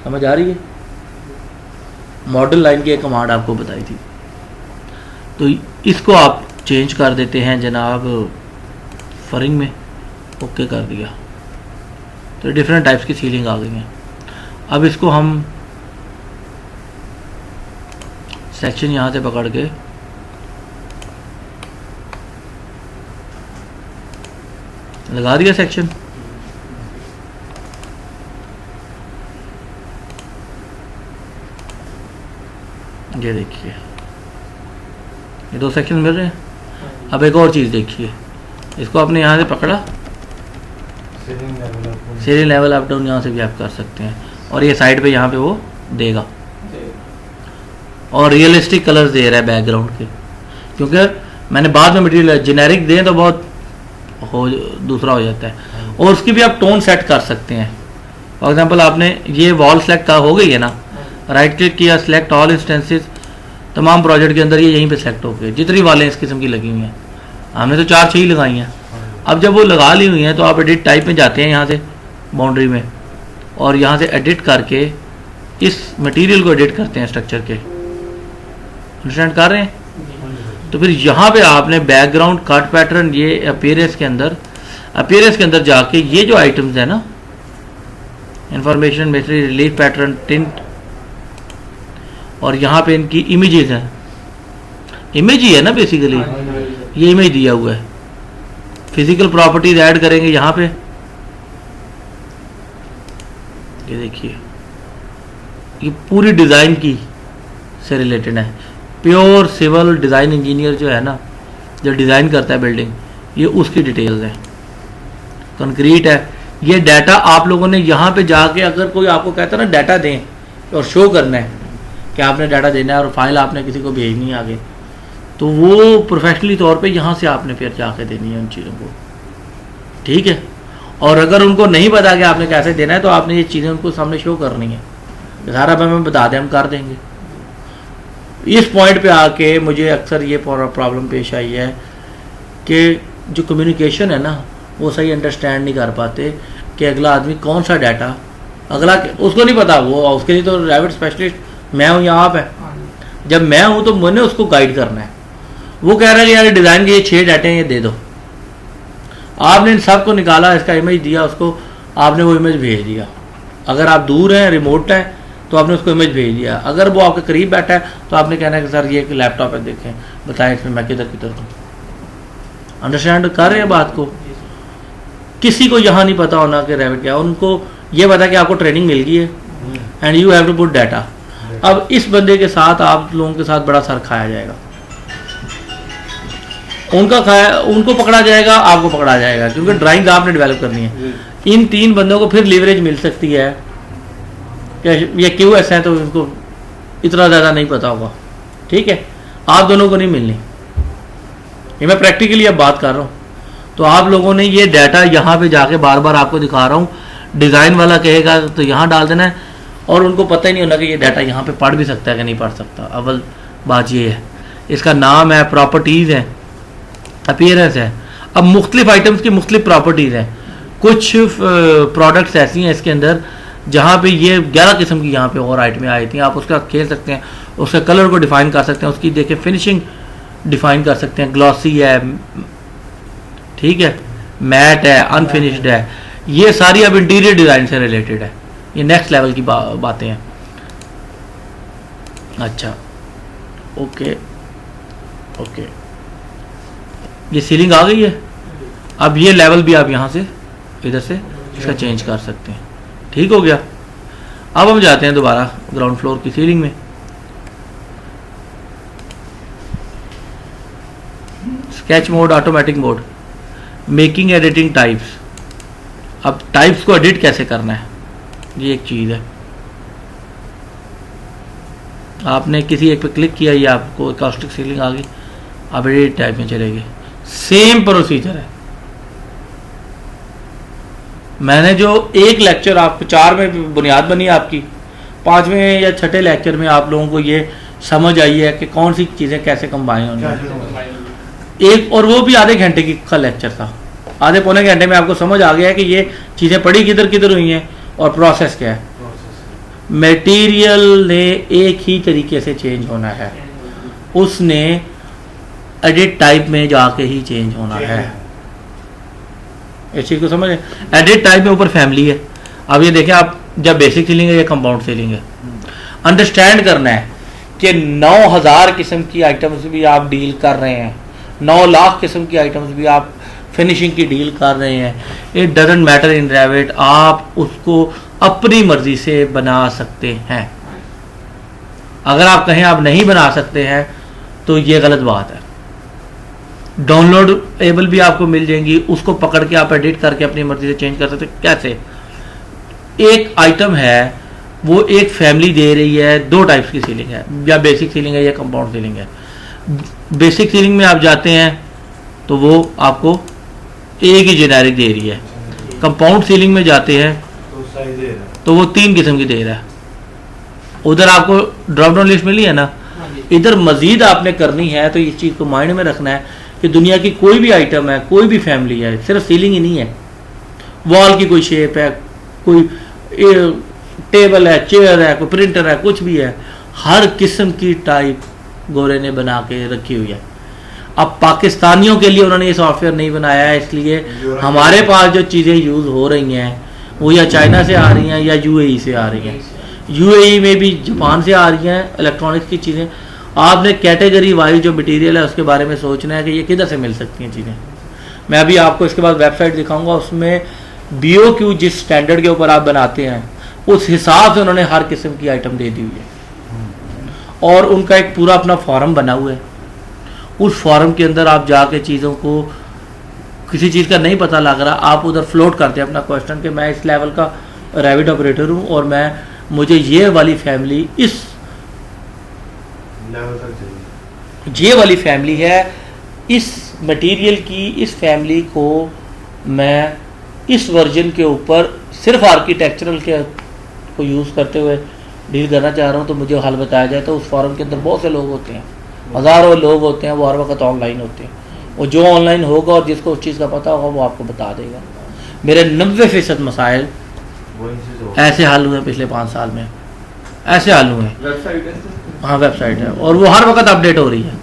Speaker 1: समझ आ रही है? मॉडल लाइन की एक कमांड आपको बताई थी, तो इसको आप चेंज कर देते हैं जनाब फरिंग में, ओके कर दिया, तो डिफरेंट टाइप्स की सीलिंग आ गई हैं। अब इसको हम सेक्शन यहाँ से पकड़ के लगा दिया सेक्शन। ये देखिए ये दो सेक्शन मिल रहे हैं। अब एक और चीज़ देखिए, इसको आपने यहाँ से पकड़ा,
Speaker 2: ceiling level up
Speaker 1: ceiling level up down यहाँ से भी आप कर सकते हैं, और ये साइड पे यहाँ पे वो देगा, और रियलिस्टिक कलर्स दे रहा है बैकग्राउंड के, क्योंकि मैंने बाद में मटेरियल जेनेरिक दें तो बहुत हो दूसरा हो जाता है। और उसकी भी आप टोन सेट कर सकते हैं। फॉर एग्जांपल आपने ये वॉल सेलेक्ट हो गई है ना, राइट क्लिक किया, सिलेक्ट ऑल इंस्टेंसेस, तमाम प्रोजेक्ट के अंदर ये यहीं पे सेलेक्ट हो गए, जितनी वालें इस किस्म की लगी हुई हैं, हमने तो 4-6 ही लगाई हैं। अब जब वो लगा ली हुई हैं तो आप एडिट टाइप में जाते हैं यहाँ से बाउंड्री में, और यहाँ से एडिट करके इस मटेरियल को एडिट करते हैं स्ट्रक्चर के, अंडरस्टैंड कर रहे हैं? तो फिर यहाँ पे आपने बैकग्राउंड कट पैटर्न, ये अपीयरेंस के अंदर जाके ये जो आइटम्स है ना, information method, relief pattern, tint, और यहाँ पे इनकी इमेजेस हैं, इमेज ही है ना बेसिकली, ये इमेज दिया हुआ है। फिजिकल प्रॉपर्टीज ऐड करेंगे यहाँ पे, ये देखिए ये पूरी डिज़ाइन की से रिलेटेड है। प्योर सिविल डिज़ाइन इंजीनियर जो है ना, जो डिज़ाइन करता है बिल्डिंग, ये उसकी डिटेल्स हैं, कंक्रीट है। ये डाटा आप लोगों ने यहाँ पे जाके, अगर कोई आपको कहता है ना डाटा दें और शो करना है कि आपने डाटा देना है और फाइल आपने किसी को भेजनी है आगे, तो वो प्रोफेशनली तौर पे यहाँ से आपने फिर जाके देनी है उन चीज़ों को, ठीक है। और अगर उनको नहीं पता कि आपने कैसे देना है तो आपने ये चीज़ें उनको सामने शो करनी है, सारा हमें बता दें, हम कर देंगे। इस पॉइंट पे आके मुझे अक्सर ये प्रॉब्लम पेश आई है कि जो कम्युनिकेशन है ना, वो सही अंडरस्टैंड नहीं कर पाते कि अगला आदमी कौन सा डाटा, अगला उसको नहीं पता, वो उसके लिए तो रेविट स्पेशलिस्ट मैं हूँ या आप है। जब मैं हूँ तो मैंने उसको गाइड करना है। वो कह रहा है कि यार डिज़ाइन के ये 6 डाटे हैं, ये दे दो। आपने इन सब को निकाला, इसका इमेज दिया उसको, आपने वो इमेज भेज दिया। अगर आप दूर हैं, रिमोट है, तो आपने उसको इमेज भेज दिया। अगर वो आपके करीब बैठा है तो आपने कहना है कि सर ये एक लैपटॉप है, देखें बताएं इसमें मैं किधर किधर दूँ। अंडरस्टैंड कर रहे हैं बात को? किसी को यहाँ नहीं पता होना कि रैबिट क्या है, उनको ये पता कि आपको ट्रेनिंग मिल गई है and you have to put data. अब इस बंदे के साथ आप लोगों के साथ बड़ा सर खाया जाएगा, उनको पकड़ा जाएगा, आपको पकड़ा जाएगा, क्योंकि ड्राइंग आपने डेवलप करनी है। इन 3 बंदों को फिर लीवरेज मिल सकती है कि ये क्यों ऐसा है, तो इनको इतना ज़्यादा नहीं पता होगा, ठीक है। आप दोनों को नहीं मिलनी, ये मैं प्रैक्टिकली अब बात कर रहा हूँ। तो आप लोगों ने ये डाटा यहाँ पे जाके बार बार आपको दिखा रहा हूँ, डिज़ाइन वाला कहेगा तो यहाँ डाल देना है, और उनको पता ही नहीं होना कि ये डाटा यहाँ पे पढ़ भी सकता है कि नहीं पढ़ सकता। अव्वल बात ये है, इसका नाम है, प्रॉपर्टीज़ है, अपीयरेंस है। अब मुख्तलिफ आइटम्स की मुख्तलिफ प्रॉपर्टीज़ हैं। कुछ प्रोडक्ट्स ऐसी हैं इसके अंदर जहाँ पे ये 11 किस्म की यहाँ पे और आइटमें आई थी। आप उसका खेल सकते हैं, उसके कलर को डिफ़ाइन कर सकते हैं, उसकी देखिए फिनिशिंग डिफ़ाइन कर सकते हैं, ग्लॉसी है, ठीक है, मैट है, अनफिनिश्ड है। ये सारी अब इंटीरियर डिज़ाइन से रिलेटेड है, ये नेक्स्ट लेवल की बातें हैं। अच्छा, ओके ओके, ये सीलिंग आ गई है। अब ये लेवल भी आप यहाँ से इधर से इसका चेंज कर सकते हैं, ठीक हो गया। अब हम जाते हैं दोबारा ग्राउंड फ्लोर की सीलिंग में। Sketch mode, automatic mode, making editing types. अब टाइप्स को एडिट कैसे करना है, ये एक चीज़ है। आपने किसी एक पे क्लिक किया, ये आपको कास्टिक सीलिंग आ गई, आप एडिट टाइप में चले गए। सेम प्रोसीजर है। मैंने जो एक लेक्चर आपको 4 में बुनियाद बनी आपकी, 5वें या 6ठे लेक्चर में आप लोगों को ये समझ आई है कि कौन सी चीज़ें कैसे कंबाइन होंगी। एक और वो भी आधे घंटे का लेक्चर था, आधे पौने घंटे में आपको समझ आ गया है कि ये चीज़ें पड़ी किधर किधर हुई हैं और प्रोसेस क्या है। मटेरियल ने एक ही तरीके से चेंज होना है, उसने एडिट टाइप में जाके ही चेंज होना है। इस चीज़ को समझ, एडिट टाइप में ऊपर फैमिली है। अब ये देखें आप, जब बेसिक सीलिंग है या कंपाउंड सीलिंग है, अंडरस्टैंड करना है कि 9000 किस्म की आइटम्स भी आप डील कर रहे हैं, 9 लाख किस्म की आइटम्स भी आप फिनिशिंग की डील कर रहे हैं। इट डजंट मैटर इन रैविट, आप उसको अपनी मर्जी से बना सकते हैं। अगर आप कहें आप नहीं बना सकते हैं तो ये गलत बात है। डाउनलोडेबल भी आपको मिल जाएंगी, उसको पकड़ के आप एडिट करके अपनी मर्जी से चेंज कर सकते हैं। कैसे? एक आइटम है, वो एक फैमिली दे रही है, 2 टाइप्स की सीलिंग है, या बेसिक सीलिंग है या कंपाउंड सीलिंग है। बेसिक सीलिंग में आप जाते हैं तो वो आपको एक ही जेनेरिक दे रही है। कंपाउंड सीलिंग में जाते हैं तो वो 3 किस्म की दे रहा है। उधर आपको ड्रॉप डाउन लिस्ट मिली है ना, इधर मजीद आपने करनी है तो इस चीज़ को माइंड में रखना है कि दुनिया की कोई भी आइटम है, कोई भी फैमिली है, सिर्फ सीलिंग ही नहीं है, वॉल की कोई शेप है, कोई टेबल है, चेयर है, कोई प्रिंटर है, कुछ भी है, हर किस्म की टाइप गोरे ने बना के रखी हुई है। अब पाकिस्तानियों के लिए उन्होंने ये सॉफ्टवेयर नहीं बनाया है, इसलिए हमारे पास जो चीज़ें यूज़ हो रही हैं वो या चाइना से आ रही हैं या यूएई से आ रही हैं। यूएई में भी जापान से आ रही हैं इलेक्ट्रॉनिक्स की चीज़ें। आपने कैटेगरी वाइज जो मटेरियल है उसके बारे में सोचना है कि ये किधर से मिल सकती हैं चीज़ें। मैं अभी आपको इसके बाद वेबसाइट दिखाऊंगा, उसमें BOQ जिस स्टैंडर्ड के ऊपर आप बनाते हैं उस हिसाब से उन्होंने हर किस्म की आइटम दे दी हुई है, और उनका एक पूरा अपना फॉर्म बना हुआ है। उस फॉर्म के अंदर आप जाके चीज़ों को, किसी चीज़ का नहीं पता लग रहा, आप उधर फ्लोट करते हैं अपना क्वेश्चन कि मैं इस लेवल का रैविट ऑपरेटर हूँ और मुझे ये वाली फैमिली, इस
Speaker 2: लेवल तक चाहिए,
Speaker 1: ये वाली फैमिली है, इस मटेरियल की इस फैमिली को मैं इस वर्जन के ऊपर सिर्फ आर्किटेक्चरल के को यूज़ करते हुए डील करना चाह रहा हूँ, तो मुझे हल बताया जाए। तो उस फॉरम के अंदर बहुत से लोग होते हैं, हज़ारों लोग होते हैं, वो हर वक्त ऑनलाइन होते हैं। वो जो ऑनलाइन होगा और जिसको उस चीज़ का पता होगा वो आपको बता देगा। मेरे 90% मसाइल ऐसे हल हुए पिछले 5 साल में, ऐसे हल हुए।
Speaker 3: वेबसाइट है,
Speaker 1: हाँ वेबसाइट है, और वो हर वक्त अपडेट हो रही है।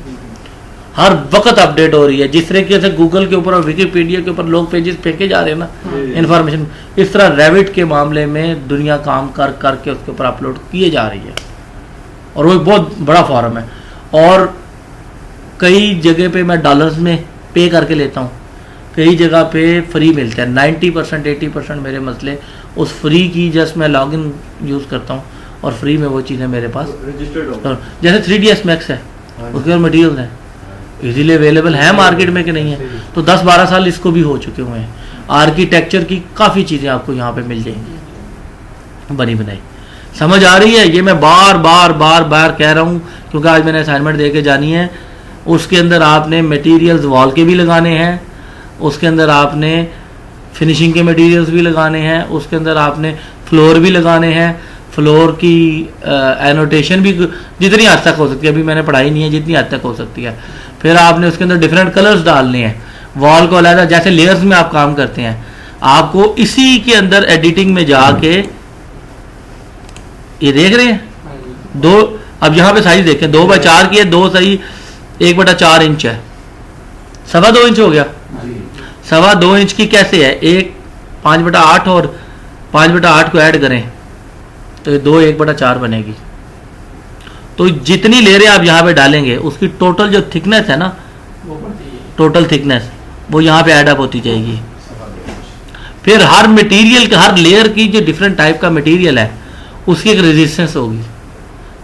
Speaker 1: हर वक्त अपडेट हो रही है। जिस तरीके से गूगल के ऊपर और विकीपीडिया के ऊपर लोग पेजेस फेंके जा रहे हैं ना इंफॉर्मेशन, इस तरह रेविट के मामले में दुनिया काम कर करके उसके ऊपर अपलोड किए जा रही है, और वो एक बहुत बड़ा फॉर्म है। और कई जगह पे मैं डॉलर्स में पे करके लेता हूँ, कई जगह पे फ्री मिलते हैं। 90% 80% मेरे मसले उस फ्री की जस्ट मैं लॉगिन यूज़ करता हूँ और फ्री में वो चीज़ें मेरे पास
Speaker 3: रजिस्टर्ड हो।
Speaker 1: जैसे 3ds मैक्स है, उसके और मटीरियल हैं इजीली अवेलेबल है मार्केट में कि नहीं है। तो 10-12 साल इसको भी हो चुके हुए हैं। आर्किटेक्चर की काफ़ी चीज़ें आपको यहाँ पे मिल जाएंगी बनी बनाई। समझ आ रही है? ये मैं बार बार कह रहा हूँ क्योंकि आज मैंने असाइनमेंट दे के जानी है। उसके अंदर आपने मटेरियल्स वॉल के भी लगाने हैं, उसके अंदर आपने फिनिशिंग के मटेरियल्स भी लगाने हैं, उसके अंदर आपने फ्लोर भी लगाने हैं। फ्लोर की एनोटेशन भी जितनी हद तक हो सकती है, अभी मैंने पढ़ाई नहीं है, जितनी हद तक हो सकती है। फिर आपने उसके अंदर डिफरेंट कलर्स डालने हैं, वॉल को अलग, जैसे लेयर्स में आप काम करते हैं। आपको इसी के अंदर एडिटिंग में जाके ये देख रहे हैं दो, अब यहाँ पे साइज देखें 2x4 की है, 2 सही 1/4 इंच है, 2.25 इंच हो गया। 2.25 इंच की कैसे है? एक 5/8 और 5/8 को ऐड करें तो ये 2 1/4 बनेगी। तो जितनी लेयरें आप यहाँ पे डालेंगे उसकी टोटल जो थिकनेस है ना,
Speaker 4: वो बढ़ती है।
Speaker 1: टोटल थिकनेस वो यहाँ पे एडअप होती जाएगी। फिर हर मटेरियल के, हर लेयर की जो डिफरेंट टाइप का मटेरियल है उसकी एक रेजिस्टेंस होगी,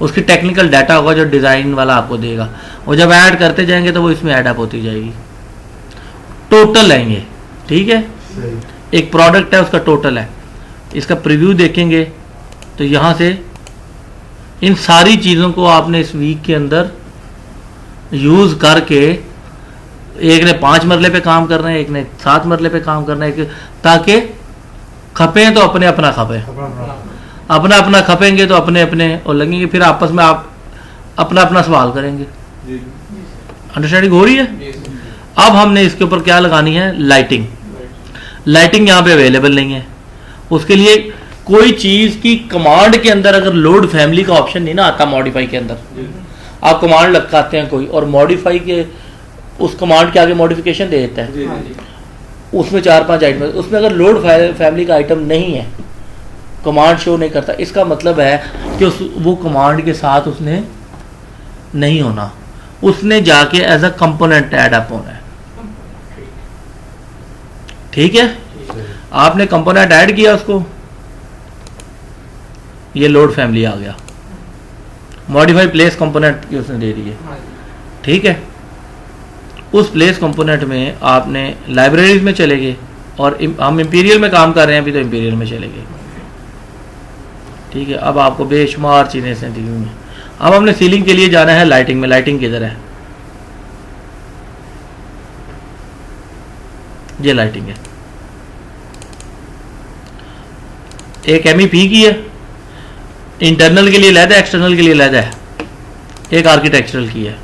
Speaker 1: उसकी टेक्निकल डाटा होगा जो डिज़ाइन वाला आपको देगा, और जब ऐड करते जाएंगे तो वो इसमें ऐडअप होती जाएगी। टोटल है ये, ठीक है? एक प्रोडक्ट है उसका टोटल है। इसका प्रीव्यू देखेंगे तो यहाँ से इन सारी चीज़ों को आपने इस वीक के अंदर यूज़ करके, एक ने 5 मरले पे काम करना है, एक ने 7 मरले पे काम करना है, ताकि खपें तो अपने अपना खपें, अपना अपना खपेंगे तो अपने अपने और लगेंगे, फिर आपस में आप अपना अपना सवाल करेंगे। अंडरस्टैंडिंग हो रही है? अब हमने इसके ऊपर क्या लगानी है? लाइटिंग। लाइटिंग यहाँ पे अवेलेबल नहीं है। उसके लिए कोई चीज़ की कमांड के अंदर अगर लोड फैमिली का ऑप्शन नहीं ना आता, मॉडिफाई के अंदर आप कमांड लगाते हैं कोई और मॉडिफाई के उस कमांड के आगे मॉडिफिकेशन दे देता है, उसमें 4-5 आइटम, उसमें अगर लोड फैमिली का आइटम नहीं है, कमांड शो नहीं करता, इसका मतलब है कि वो कमांड के साथ उसने नहीं होना, उसने जाके as a component add up होना है। ठीक है? आपने कंपोनेंट ऐड किया उसको, ये लोड फैमिली आ गया, मॉडिफाई प्लेस कंपोनेंट की उसने दे दी है। ठीक है? उस प्लेस कंपोनेंट में आपने लाइब्रेरीज में चले गए, और हम इंपीरियल में काम कर रहे हैं अभी, तो इंपीरियल में चले गए। ठीक है? अब आपको बेशुमार चीज़ें से दी हुई हैं। अब हमने सीलिंग के लिए जाना है लाइटिंग में। लाइटिंग किधर है? ये लाइटिंग है, एक MEP की है, इंटरनल के लिए अलग है, एक्सटर्नल के लिए अलग है, एक आर्किटेक्चरल की है।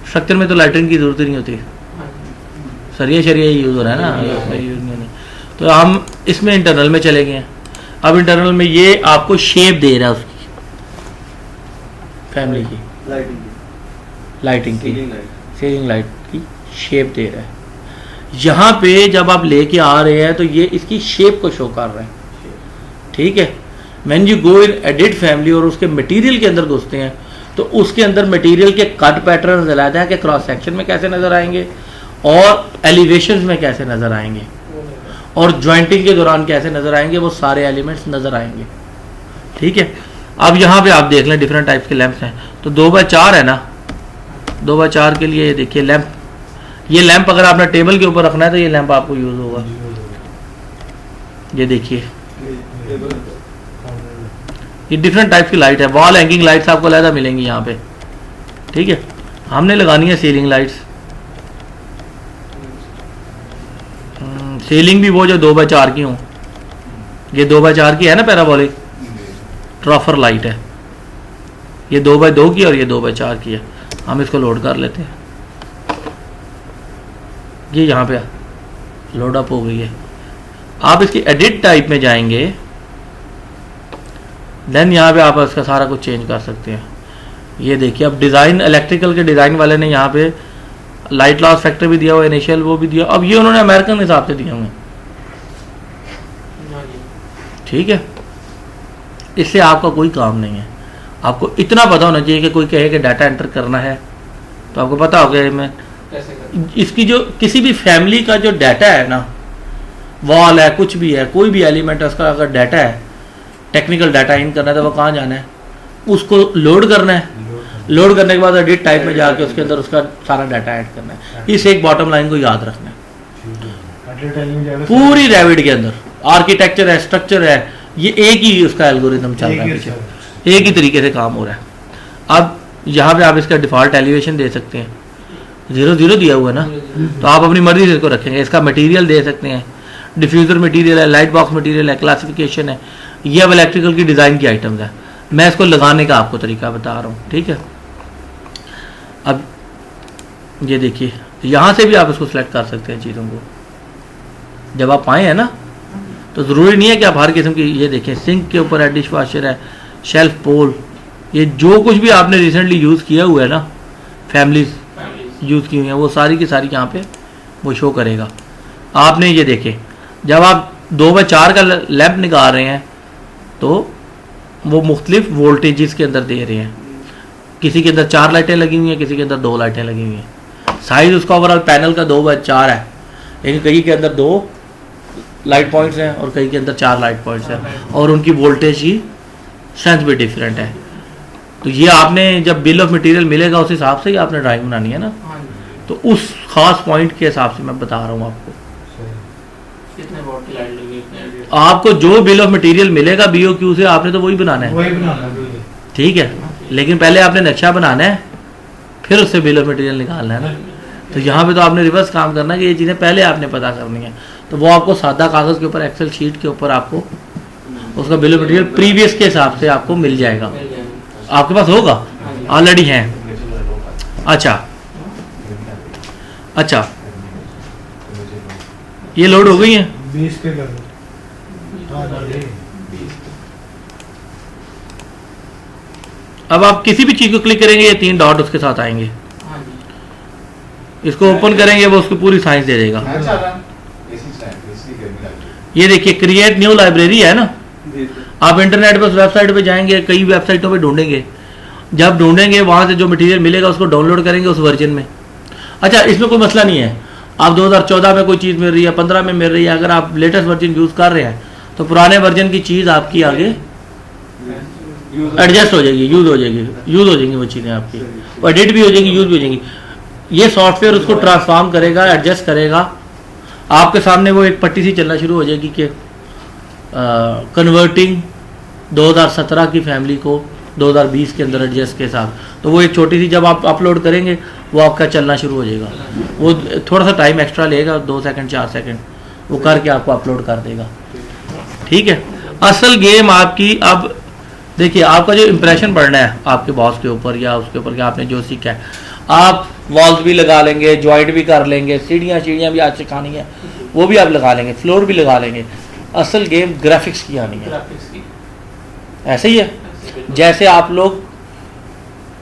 Speaker 1: स्ट्रक्चर में तो लाइटिंग की जरूरत ही नहीं होती, सरिया शरिया यूज़ हो रहा है ना, यूज नहीं। तो हम इसमें इंटरनल में चले गए हैं। अब इंटरनल में ये आपको शेप दे रहा है उसकी फैमिली की, लाइटिंग की, सीलिंग लाइट की शेप दे रहा है। यहाँ पे जब आप लेके आ रहे हैं तो ये इसकी शेप को शो कर रहा है। ठीक है? When you go in edit family और उसके मटेरियल के अंदर घुसते हैं तो उसके अंदर मटेरियल के कट पैटर्न अलग है कि क्रॉस सेक्शन में कैसे नज़र आएंगे और एलिवेशन में कैसे नज़र आएंगे और जॉइंटिंग के दौरान कैसे नज़र आएंगे, वो सारे एलिमेंट्स नज़र आएंगे। ठीक है? अब यहाँ पे आप देख लें डिफरेंट टाइप्स के लैंप्स हैं। तो 2x4 है ना, 2x4 के लिए ये देखिए लैंप, ये लैंप अगर आपने टेबल के ऊपर रखना है तो ये लैंप आपको यूज़ होगा। ये देखिए, ये डिफरेंट टाइप की लाइट है। वॉल हैंगिंग लाइट्स आपको अलग मिलेंगी यहाँ पे। ठीक है? हमने लगानी है सीलिंग लाइट्स। सीलिंग भी वो जो 2x4 की हों, ये 2x4 की है ना पैराबोलिक ट्रॉफर लाइट है, ये 2x2 की और ये 2x4 की है। हम इसको लोड कर लेते हैं, ये यहाँ पे लोड अप हो गई है। आप इसकी एडिट टाइप में जाएंगे, देन यहाँ पे आप इसका सारा कुछ चेंज कर सकते हैं। ये देखिए, अब डिज़ाइन इलेक्ट्रिकल के डिज़ाइन वाले ने यहाँ पे लाइट लॉस फैक्टर भी दिया हुआ है, इनिशियल वो भी दिया। अब ये उन्होंने अमेरिकन हिसाब से दिए हुए हैं,
Speaker 4: हाँ जी।
Speaker 1: ठीक है। इससे आपका कोई काम नहीं है। आपको इतना पता होना चाहिए कि कोई कहे कि डाटा एंटर करना है तो आपको पता होगा मैं
Speaker 4: कैसे करें?
Speaker 1: इसकी जो किसी भी फैमिली का जो डाटा है ना, वॉल है, कुछ भी है, कोई भी एलिमेंट है, उसका अगर डाटा है, टेक्निकल डाटा इन करना है तो वो कहाँ जाना है, उसको लोड करना है। लोड करने के बाद एडिट टाइप में जाके उसके अंदर उसका सारा डाटा ऐड करना है। इस एक बॉटम लाइन को याद रखना है। पूरी रैविड के अंदर आर्किटेक्चर है, स्ट्रक्चर है, ये एक ही उसका एल्गोरिथम चल रहा है पीछे, एक ही तरीके से काम हो रहा है। अब यहाँ पे आप इसका डिफ़ॉल्ट एलिवेशन दे सकते हैं, 0 दिया हुआ है ना, तो आप अपनी मर्जी से इसको रखेंगे। इसका मटेरियल दे सकते हैं, डिफ्यूज़र मटेरियल है, लाइट बॉक्स मटेरियल है, क्लासिफिकेशन है। ये अब इलेक्ट्रिकल की डिज़ाइन की आइटम्स है। मैं इसको लगाने का आपको तरीका बता रहा हूँ, ठीक है। अब ये देखिए, यहाँ से भी आप इसको सिलेक्ट कर सकते हैं चीज़ों को। जब आप आए हैं ना तो ज़रूरी नहीं है कि आप हर किस्म की, ये देखें सिंक के ऊपर है, डिश वॉशर है, शेल्फ पोल, ये जो कुछ भी आपने रिसेंटली यूज़ किया हुआ है ना, फैमिलीज यूज़ की हुई हैं, वो सारी की सारी यहाँ पे वो शो करेगा। आपने ये देखें, जब आप 2x4 का लैंप निकाल रहे हैं तो वो मुख्तलिफ वोल्टेजेस के अंदर दे रहे हैं। किसी के अंदर 4 लाइटें लगी हुई हैं, किसी के अंदर 2 लाइटें लगी हुई हैं। साइज़ उसका ओवरऑल पैनल का 2x4 है, लेकिन कई के अंदर 2 लाइट पॉइंट्स हैं और कई के अंदर 4 लाइट पॉइंट्स हैं, और उनकी वोल्टेज की स्ट्रेंथ भी डिफरेंट है। तो ये आपने जब बिल ऑफ मटेरियल मिलेगा उस हिसाब से ही आपने ड्राइंग बनानी है ना,
Speaker 4: हाँ जी।
Speaker 1: तो उस खास पॉइंट के हिसाब से मैं बता रहा हूँ आपको।
Speaker 4: कितने वोल्ट की लाइट लगी, इतने
Speaker 1: आपको जो बिल ऑफ मटेरियल मिलेगा BOQ से, आपने तो वही बनाना है,
Speaker 2: वही बनाना है।
Speaker 1: ठीक है। लेकिन पहले आपने नक्शा बनाना है, फिर उससे बिल ऑफ मटेरियल निकालना है ना। तो यहाँ पे तो आपने रिवर्स काम करना है कि ये चीज़ें पहले आपने पता करनी है। तो वो आपको सादा कागज़ के ऊपर, एक्सेल शीट के ऊपर आपको उसका बिल ऑफ मटेरियल प्रीवियस के हिसाब से आपको मिल जाएगा।
Speaker 4: मिल जाएंगे।
Speaker 1: आपके पास होगा, ऑलरेडी है। अच्छा अच्छा, ये लोड हो गई है।
Speaker 2: 20 पे कर दो। हाँ, कर दे।
Speaker 1: अब आप किसी भी चीज़ को क्लिक करेंगे, ये 3 डॉट उसके साथ आएंगे।
Speaker 4: हाँ जी।
Speaker 1: इसको ओपन करेंगे, वो उसकी पूरी साइंस दे देगा। ये देखिए, क्रिएट न्यू लाइब्रेरी है ना। आप इंटरनेट पर उस वेबसाइट पे जाएंगे, कई वेबसाइटों पे ढूंढेंगे। जब ढूंढेंगे वहाँ से जो मटेरियल मिलेगा उसको डाउनलोड करेंगे उस वर्जन में। अच्छा, इसमें कोई मसला नहीं है। आप 2014 में कोई चीज़ मिल रही है, 15 में मिल रही है, अगर आप लेटेस्ट वर्जन यूज़ कर रहे हैं तो पुराने वर्जन की चीज़ आपकी आगे एडजस्ट हो जाएगी, यूज़ हो जाएंगी वो चीज़ें आपकी, एडिट भी हो जाएंगी, यूज़ भी हो जाएंगी। ये सॉफ्टवेयर उसको ट्रांसफॉर्म करेगा, एडजस्ट करेगा। आपके सामने वो एक पट्टी सी चलना शुरू हो जाएगी कि कन्वर्टिंग 2017 की फैमिली को 2020 के अंदर एडजस्ट के साथ। तो वो एक छोटी सी जब आप अपलोड करेंगे वो आपका चलना शुरू हो जाएगा। वो थोड़ा सा टाइम एक्स्ट्रा लेगा, 2 सेकंड 4 सेकंड, वो करके आपको अपलोड कर देगा, ठीक है। असल गेम आपकी, अब देखिए आपका जो इम्प्रेशन बढ़ना है आपके बॉस के ऊपर या उसके ऊपर कि आपने जो सीखा है, आप वॉल्स भी लगा लेंगे, जॉइंट भी कर लेंगे, सीढ़ियाँ भी आज सिखानी है वो भी आप लगा लेंगे, फ्लोर भी लगा लेंगे। असल गेम ग्राफिक्स की आनी है।
Speaker 4: ग्राफिक्स की
Speaker 1: ऐसे ही है जैसे आप लोग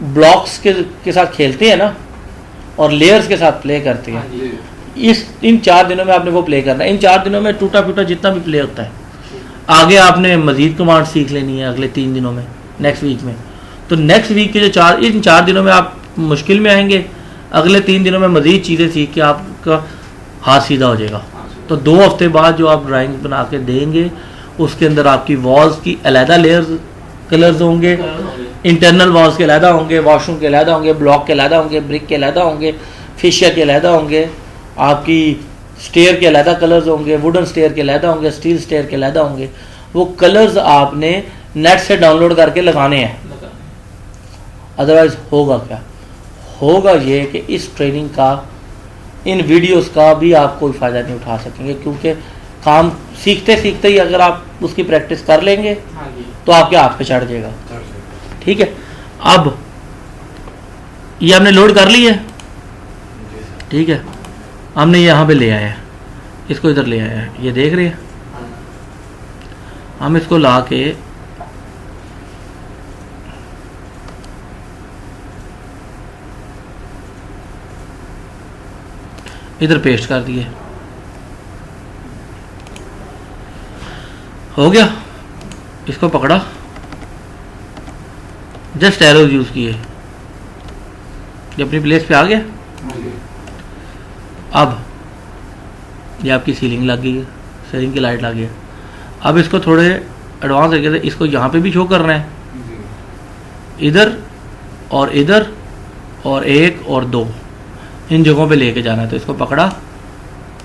Speaker 1: ब्लॉक्स के साथ खेलते हैं ना और लेयर्स के साथ प्ले करते
Speaker 4: हाँ
Speaker 1: हैं।
Speaker 4: जी।
Speaker 1: इन 4 दिनों में आपने वो प्ले करना है। इन 4 दिनों में टूटा फूटा जितना भी प्ले होता है, आगे आपने मजीद कमांड सीख लेनी है अगले 3 दिनों में, नेक्स्ट वीक में। तो नेक्स्ट वीक के जो इन 4 दिनों में आप मुश्किल में आएंगे, अगले 3 दिनों में मजीद चीज़ें सीख के आपका हाथ सीधा हो जाएगा। तो 2 हफ्ते बाद जो आप ड्राइंग बना के देंगे उसके अंदर आपकी वॉल्स की अलहदा लेयर्स कलर्स होंगे, इंटरनल वॉल्स के अलहदा होंगे, वॉशरूम के अलहदा होंगे, ब्लॉक के अलहदा होंगे, ब्रिक के अलहदा होंगे, फिशिया के अलहदा होंगे, आपकी स्टेयर के अलहदा कलर्स होंगे, वुडन स्टेयर के अलहदा होंगे, स्टील स्टेयर के अलहदा होंगे। वो कलर्स आपने नेट से डाउनलोड करके लगाने हैं। अदरवाइज होगा क्या, होगा ये कि इस ट्रेनिंग का, इन वीडियोस का भी आप कोई फ़ायदा नहीं उठा सकेंगे, क्योंकि काम सीखते सीखते ही अगर आप उसकी प्रैक्टिस कर लेंगे
Speaker 4: हाँ जी।
Speaker 1: तो आपके हाथ पे चढ़ जाएगा, ठीक है। अब ये हमने लोड कर ली है, ठीक है। हमने यहाँ पे ले आया है, इसको इधर ले आया है, ये देख रहे हैं। हम इसको ला के इधर पेस्ट कर दिए, हो गया। इसको पकड़ा, जस्ट एरोज यूज किए, ये अपनी प्लेस पे आ गया। अब ये आपकी सीलिंग लग गई है, सीलिंग की लाइट लग गई है। अब इसको थोड़े एडवांस तरीके से इसको यहाँ पे भी शो करना है, इधर और इधर और एक और दो, इन जगहों पे लेके जाना है। तो इसको पकड़ा,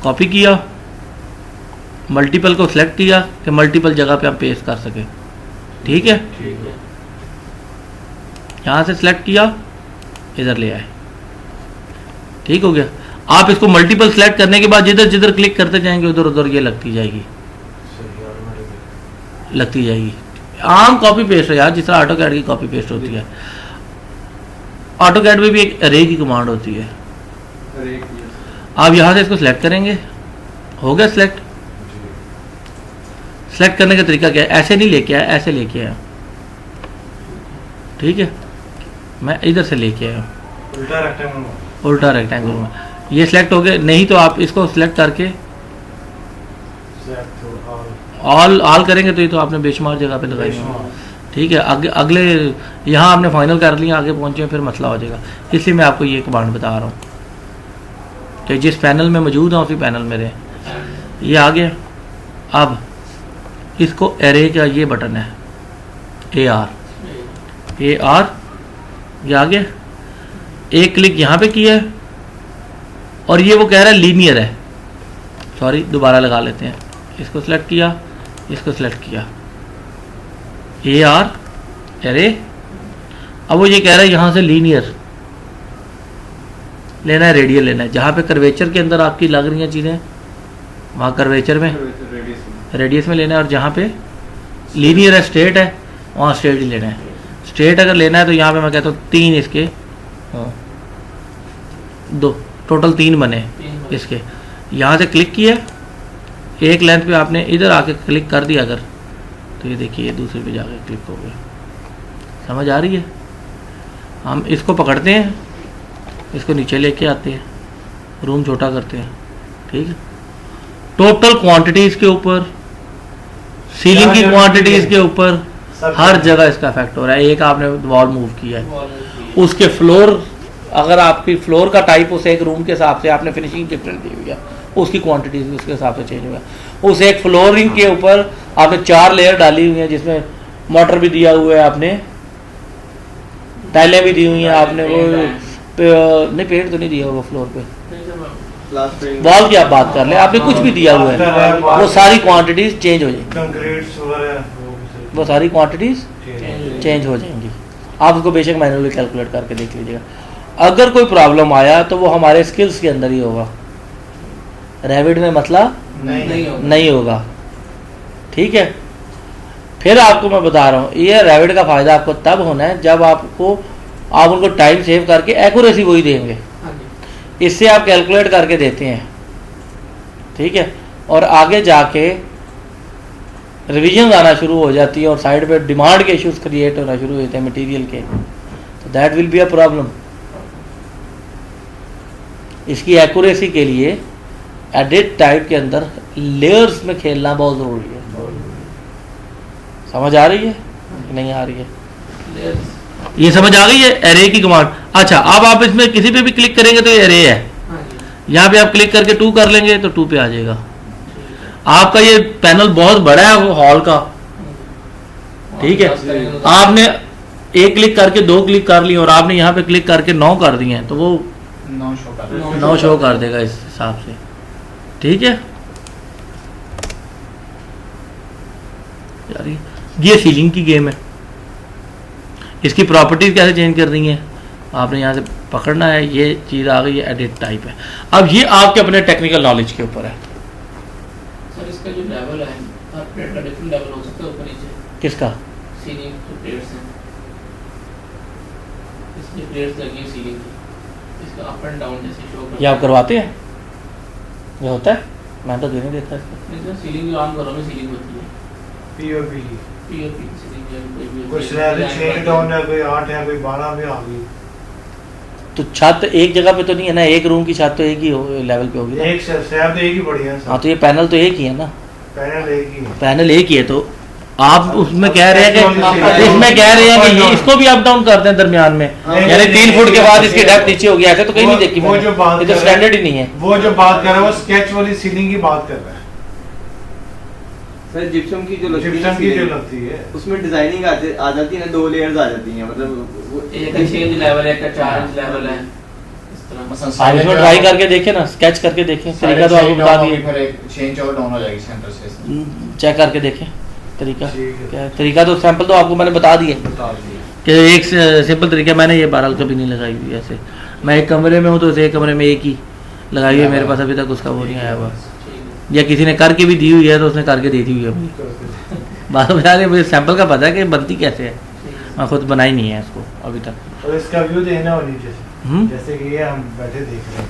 Speaker 1: कॉपी किया, मल्टीपल को सिलेक्ट किया कि मल्टीपल जगह पे हम पेस्ट कर सके। ठीक है, यहाँ से सिलेक्ट किया, इधर ले आए, ठीक हो गया। आप इसको मल्टीपल सिलेक्ट करने के बाद जिधर जिधर क्लिक करते जाएंगे उधर उधर ये लगती जाएगी, लगती जाएगी। आम कॉपी पेस्ट है यार, जिस तरह ऑटोकैड की कॉपी पेस्ट होती है। ऑटोकैड में भी एक अरे की कमांड होती है। आप यहाँ से इसको सिलेक्ट करेंगे, हो गया सिलेक्ट। सिलेक्ट करने का तरीका क्या है, ऐसे नहीं लेके आया, ऐसे लेके आया, ठीक है। मैं इधर से लेके आया, उल्टा रेक्टेंगल में। ये सिलेक्ट हो गया। नहीं तो आप इसको सिलेक्ट करके ऑल करेंगे तो ये तो आपने बेशुमार जगह पे लगाई है, ठीक है। अगले यहाँ आपने फाइनल कर लिया, आगे पहुँचे फिर मसला हो जाएगा। इसलिए मैं आपको ये कमांड बता रहा हूँ कि जिस पैनल में मौजूद है उसी पैनल में रहे। ये आ गया। अब इसको एरे का ये बटन है AR, ये आ गया। एक क्लिक यहाँ पे किया है और ये वो कह रहा है लीनियर है, सॉरी दोबारा लगा लेते हैं। इसको सिलेक्ट किया, इसको सिलेक्ट किया, AR एरे। अब वो ये कह रहा है यहाँ से लीनियर लेना है, रेडियल लेना है। जहाँ पे कर्वेचर के अंदर आपकी लग रही हैं चीज़ें वहाँ कर्वेचर में, रेडियस में लेना है। और जहाँ पे लीनियर है, स्ट्रेट है, वहाँ स्ट्रेट ही लेना है। स्ट्रेट अगर लेना है तो यहाँ पे मैं कहता हूँ 3 इसके, 2 टोटल 3 बने इसके। यहाँ से क्लिक किया, एक लेंथ पे आपने इधर आके क्लिक कर दिया अगर, तो ये देखिए दूसरे पे जाके क्लिक हो गया। समझ आ रही है? हम इसको पकड़ते हैं, इसको नीचे लेके आते हैं, रूम छोटा करते हैं, ठीक है। टोटल क्वांटिटीज़ के ऊपर, सीलिंग की क्वांटिटीज़ के ऊपर, हर जगह इसका इफेक्ट हो रहा है। एक आपने वॉल मूव किया है, उसके फ्लोर, अगर आपकी फ्लोर का टाइप उस एक रूम के हिसाब से आपने फिनिशिंग डिफरेंट दी हुई है, उसकी क्वांटिटीज भी उसके हिसाब से चेंज हुआ है। उस एक फ्लोरिंग के ऊपर आपने 4 लेयर डाली हुई है, जिसमें मोटर भी दिया हुआ है, आपने टाइलें भी दी हुई हैं, आपने वो नहीं पेंट तो नहीं दिया हुआ फ्लोर पे, वॉल की आप बात कर ले, आपने कुछ भी दिया हुआ है, वो सारी क्वांटिटीज चेंज हो जाएंगी, वो सारी क्वांटिटीज चेंज हो जाएंगी। आप उसको बेशक मैनुअली कैलकुलेट करके देख लीजिएगा। अगर कोई प्रॉब्लम आया तो वो हमारे स्किल्स के अंदर ही होगा, रेविड में मसला नहीं होगा, ठीक है। फिर आपको मैं बता रहा हूँ, ये रेविड का फ़ायदा आपको तब होना है जब आप उनको टाइम सेव करके एक्यूरेसी वही देंगे। इससे आप कैलकुलेट करके देते हैं, ठीक है, और आगे जाके रिवीजन आना शुरू हो जाती है और साइड पे डिमांड के इश्यूज क्रिएट होना शुरू होते हैं मटेरियल के, तो that will be a problem. इसकी एक्यूरेसी के लिए एडिट टाइप के अंदर लेयर्स में खेलना बहुत ज़रूरी है। समझ आ रही है कि नहीं आ रही है? ये समझ आ गई है एरे की कमांड। अच्छा, अब आप इसमें किसी पे भी क्लिक करेंगे तो ये एरे है, यहाँ पे आप क्लिक करके 2 कर लेंगे तो 2 पे आ जाएगा। आपका ये पैनल बहुत बड़ा है वो हॉल का, ठीक है। आपने एक क्लिक करके 2 क्लिक कर ली और आपने यहाँ पे क्लिक करके 9 कर दिए हैं, तो वो 9 शो कर देगा इस हिसाब से, ठीक है यार। ये सीलिंग की गेम है, इसकी प्रॉपर्टीज कैसे चेंज कर दी हैं आपने यहाँ से पकड़ना है। ये चीज़ आ गई है, एडिट टाइप है। अब ये आपके अपने टेक्निकल नॉलेज के ऊपर है।
Speaker 4: सर इसका जो लेवल है, हर प्लेट का डिफरेंट लेवल हो सकता है ऊपर नीचे।
Speaker 1: किसका?
Speaker 4: सीलिंग जो प्लेट्स हैं, इसमें प्लेट्स लगी है सीलिंग की, इसका अप एंड डाउन जैसे शो करता है।
Speaker 1: ये आप करवाते हैं? ये होता है? मैं तो नहीं देखता इसको।
Speaker 4: सीलिंग जो आम घरों में सीलिंग होती है,
Speaker 2: पीओपी
Speaker 4: पीओपी सीलिंग है,
Speaker 2: कोई स्लैब 6 डाउन है, कोई 8 है, कोई 12 भी आ गई।
Speaker 1: तो छत एक जगह पे तो नहीं है ना, एक रूम की छत तो एक ही लेवल पे होगी ना।
Speaker 2: एक स्लैब तो एक ही बढ़िया है
Speaker 1: हाँ तो ये पैनल तो एक ही है ना,
Speaker 2: पैनल एक ही है।
Speaker 1: पैनल एक ही है। तो आप उसमें कह रहे हैं कि इसमें कह रहे हैं कि ये इसको भी अप डाउन करते हैं दरमियान में, यानी 3 फुट के बाद इसकी डेप्थ नीचे हो गया, ऐसे तो कहीं नहीं देखी
Speaker 2: वो जो बात
Speaker 1: मैंने, ये तो
Speaker 2: कर रहा है-
Speaker 1: स्टैंडर्ड ही नहीं है।
Speaker 2: वो जो बात कर रहा है वो स्केच वाली सीलिंग की बात कर रहा है,
Speaker 3: सर जिप्सम की जो लगती है
Speaker 2: जिप्सम की जो
Speaker 3: ceiling,
Speaker 2: लगती है
Speaker 3: उसमें डिजाइनिंग आ जाती है ना, 2 लेयर्स आ जाती हैं, मतलब वो
Speaker 4: एक का 6 इंच लेवल है, एक का 4 इंच लेवल है, इस तरह।
Speaker 1: आप इसमें ट्राई करके देखें ना, स्केच करके देखें, तरीका तो आपको बता दिए,
Speaker 5: फिर एक चेंज और डाउन हो जाएगी सेंटर से।
Speaker 1: चेक करके देखें तरीका
Speaker 2: ठीक है।
Speaker 1: क्या है। तरीका तो सैंपल तो आपको मैंने बता दिए
Speaker 5: बता दीजिए।
Speaker 1: कि एक सिंपल तरीका, मैंने ये बहरहाल कभी नहीं लगाई हुई ऐसे। मैं एक कमरे में हूँ तो एक कमरे में एक ही लगाई हुई है, मेरे पास अभी तक उसका वो नहीं आया हुआ, या किसी ने करके भी दी हुई है तो उसने करके दे दी हुई है मुझे। बात बता रहे, मुझे सैंपल का पता है कि बनती कैसे है, मैं खुद बनाई नहीं है इसको अभी तक।
Speaker 2: और इसका व्यू देना हो नीचे से,
Speaker 1: हम्म,
Speaker 2: जैसे कि ये हम बैठे देख रहे हैं।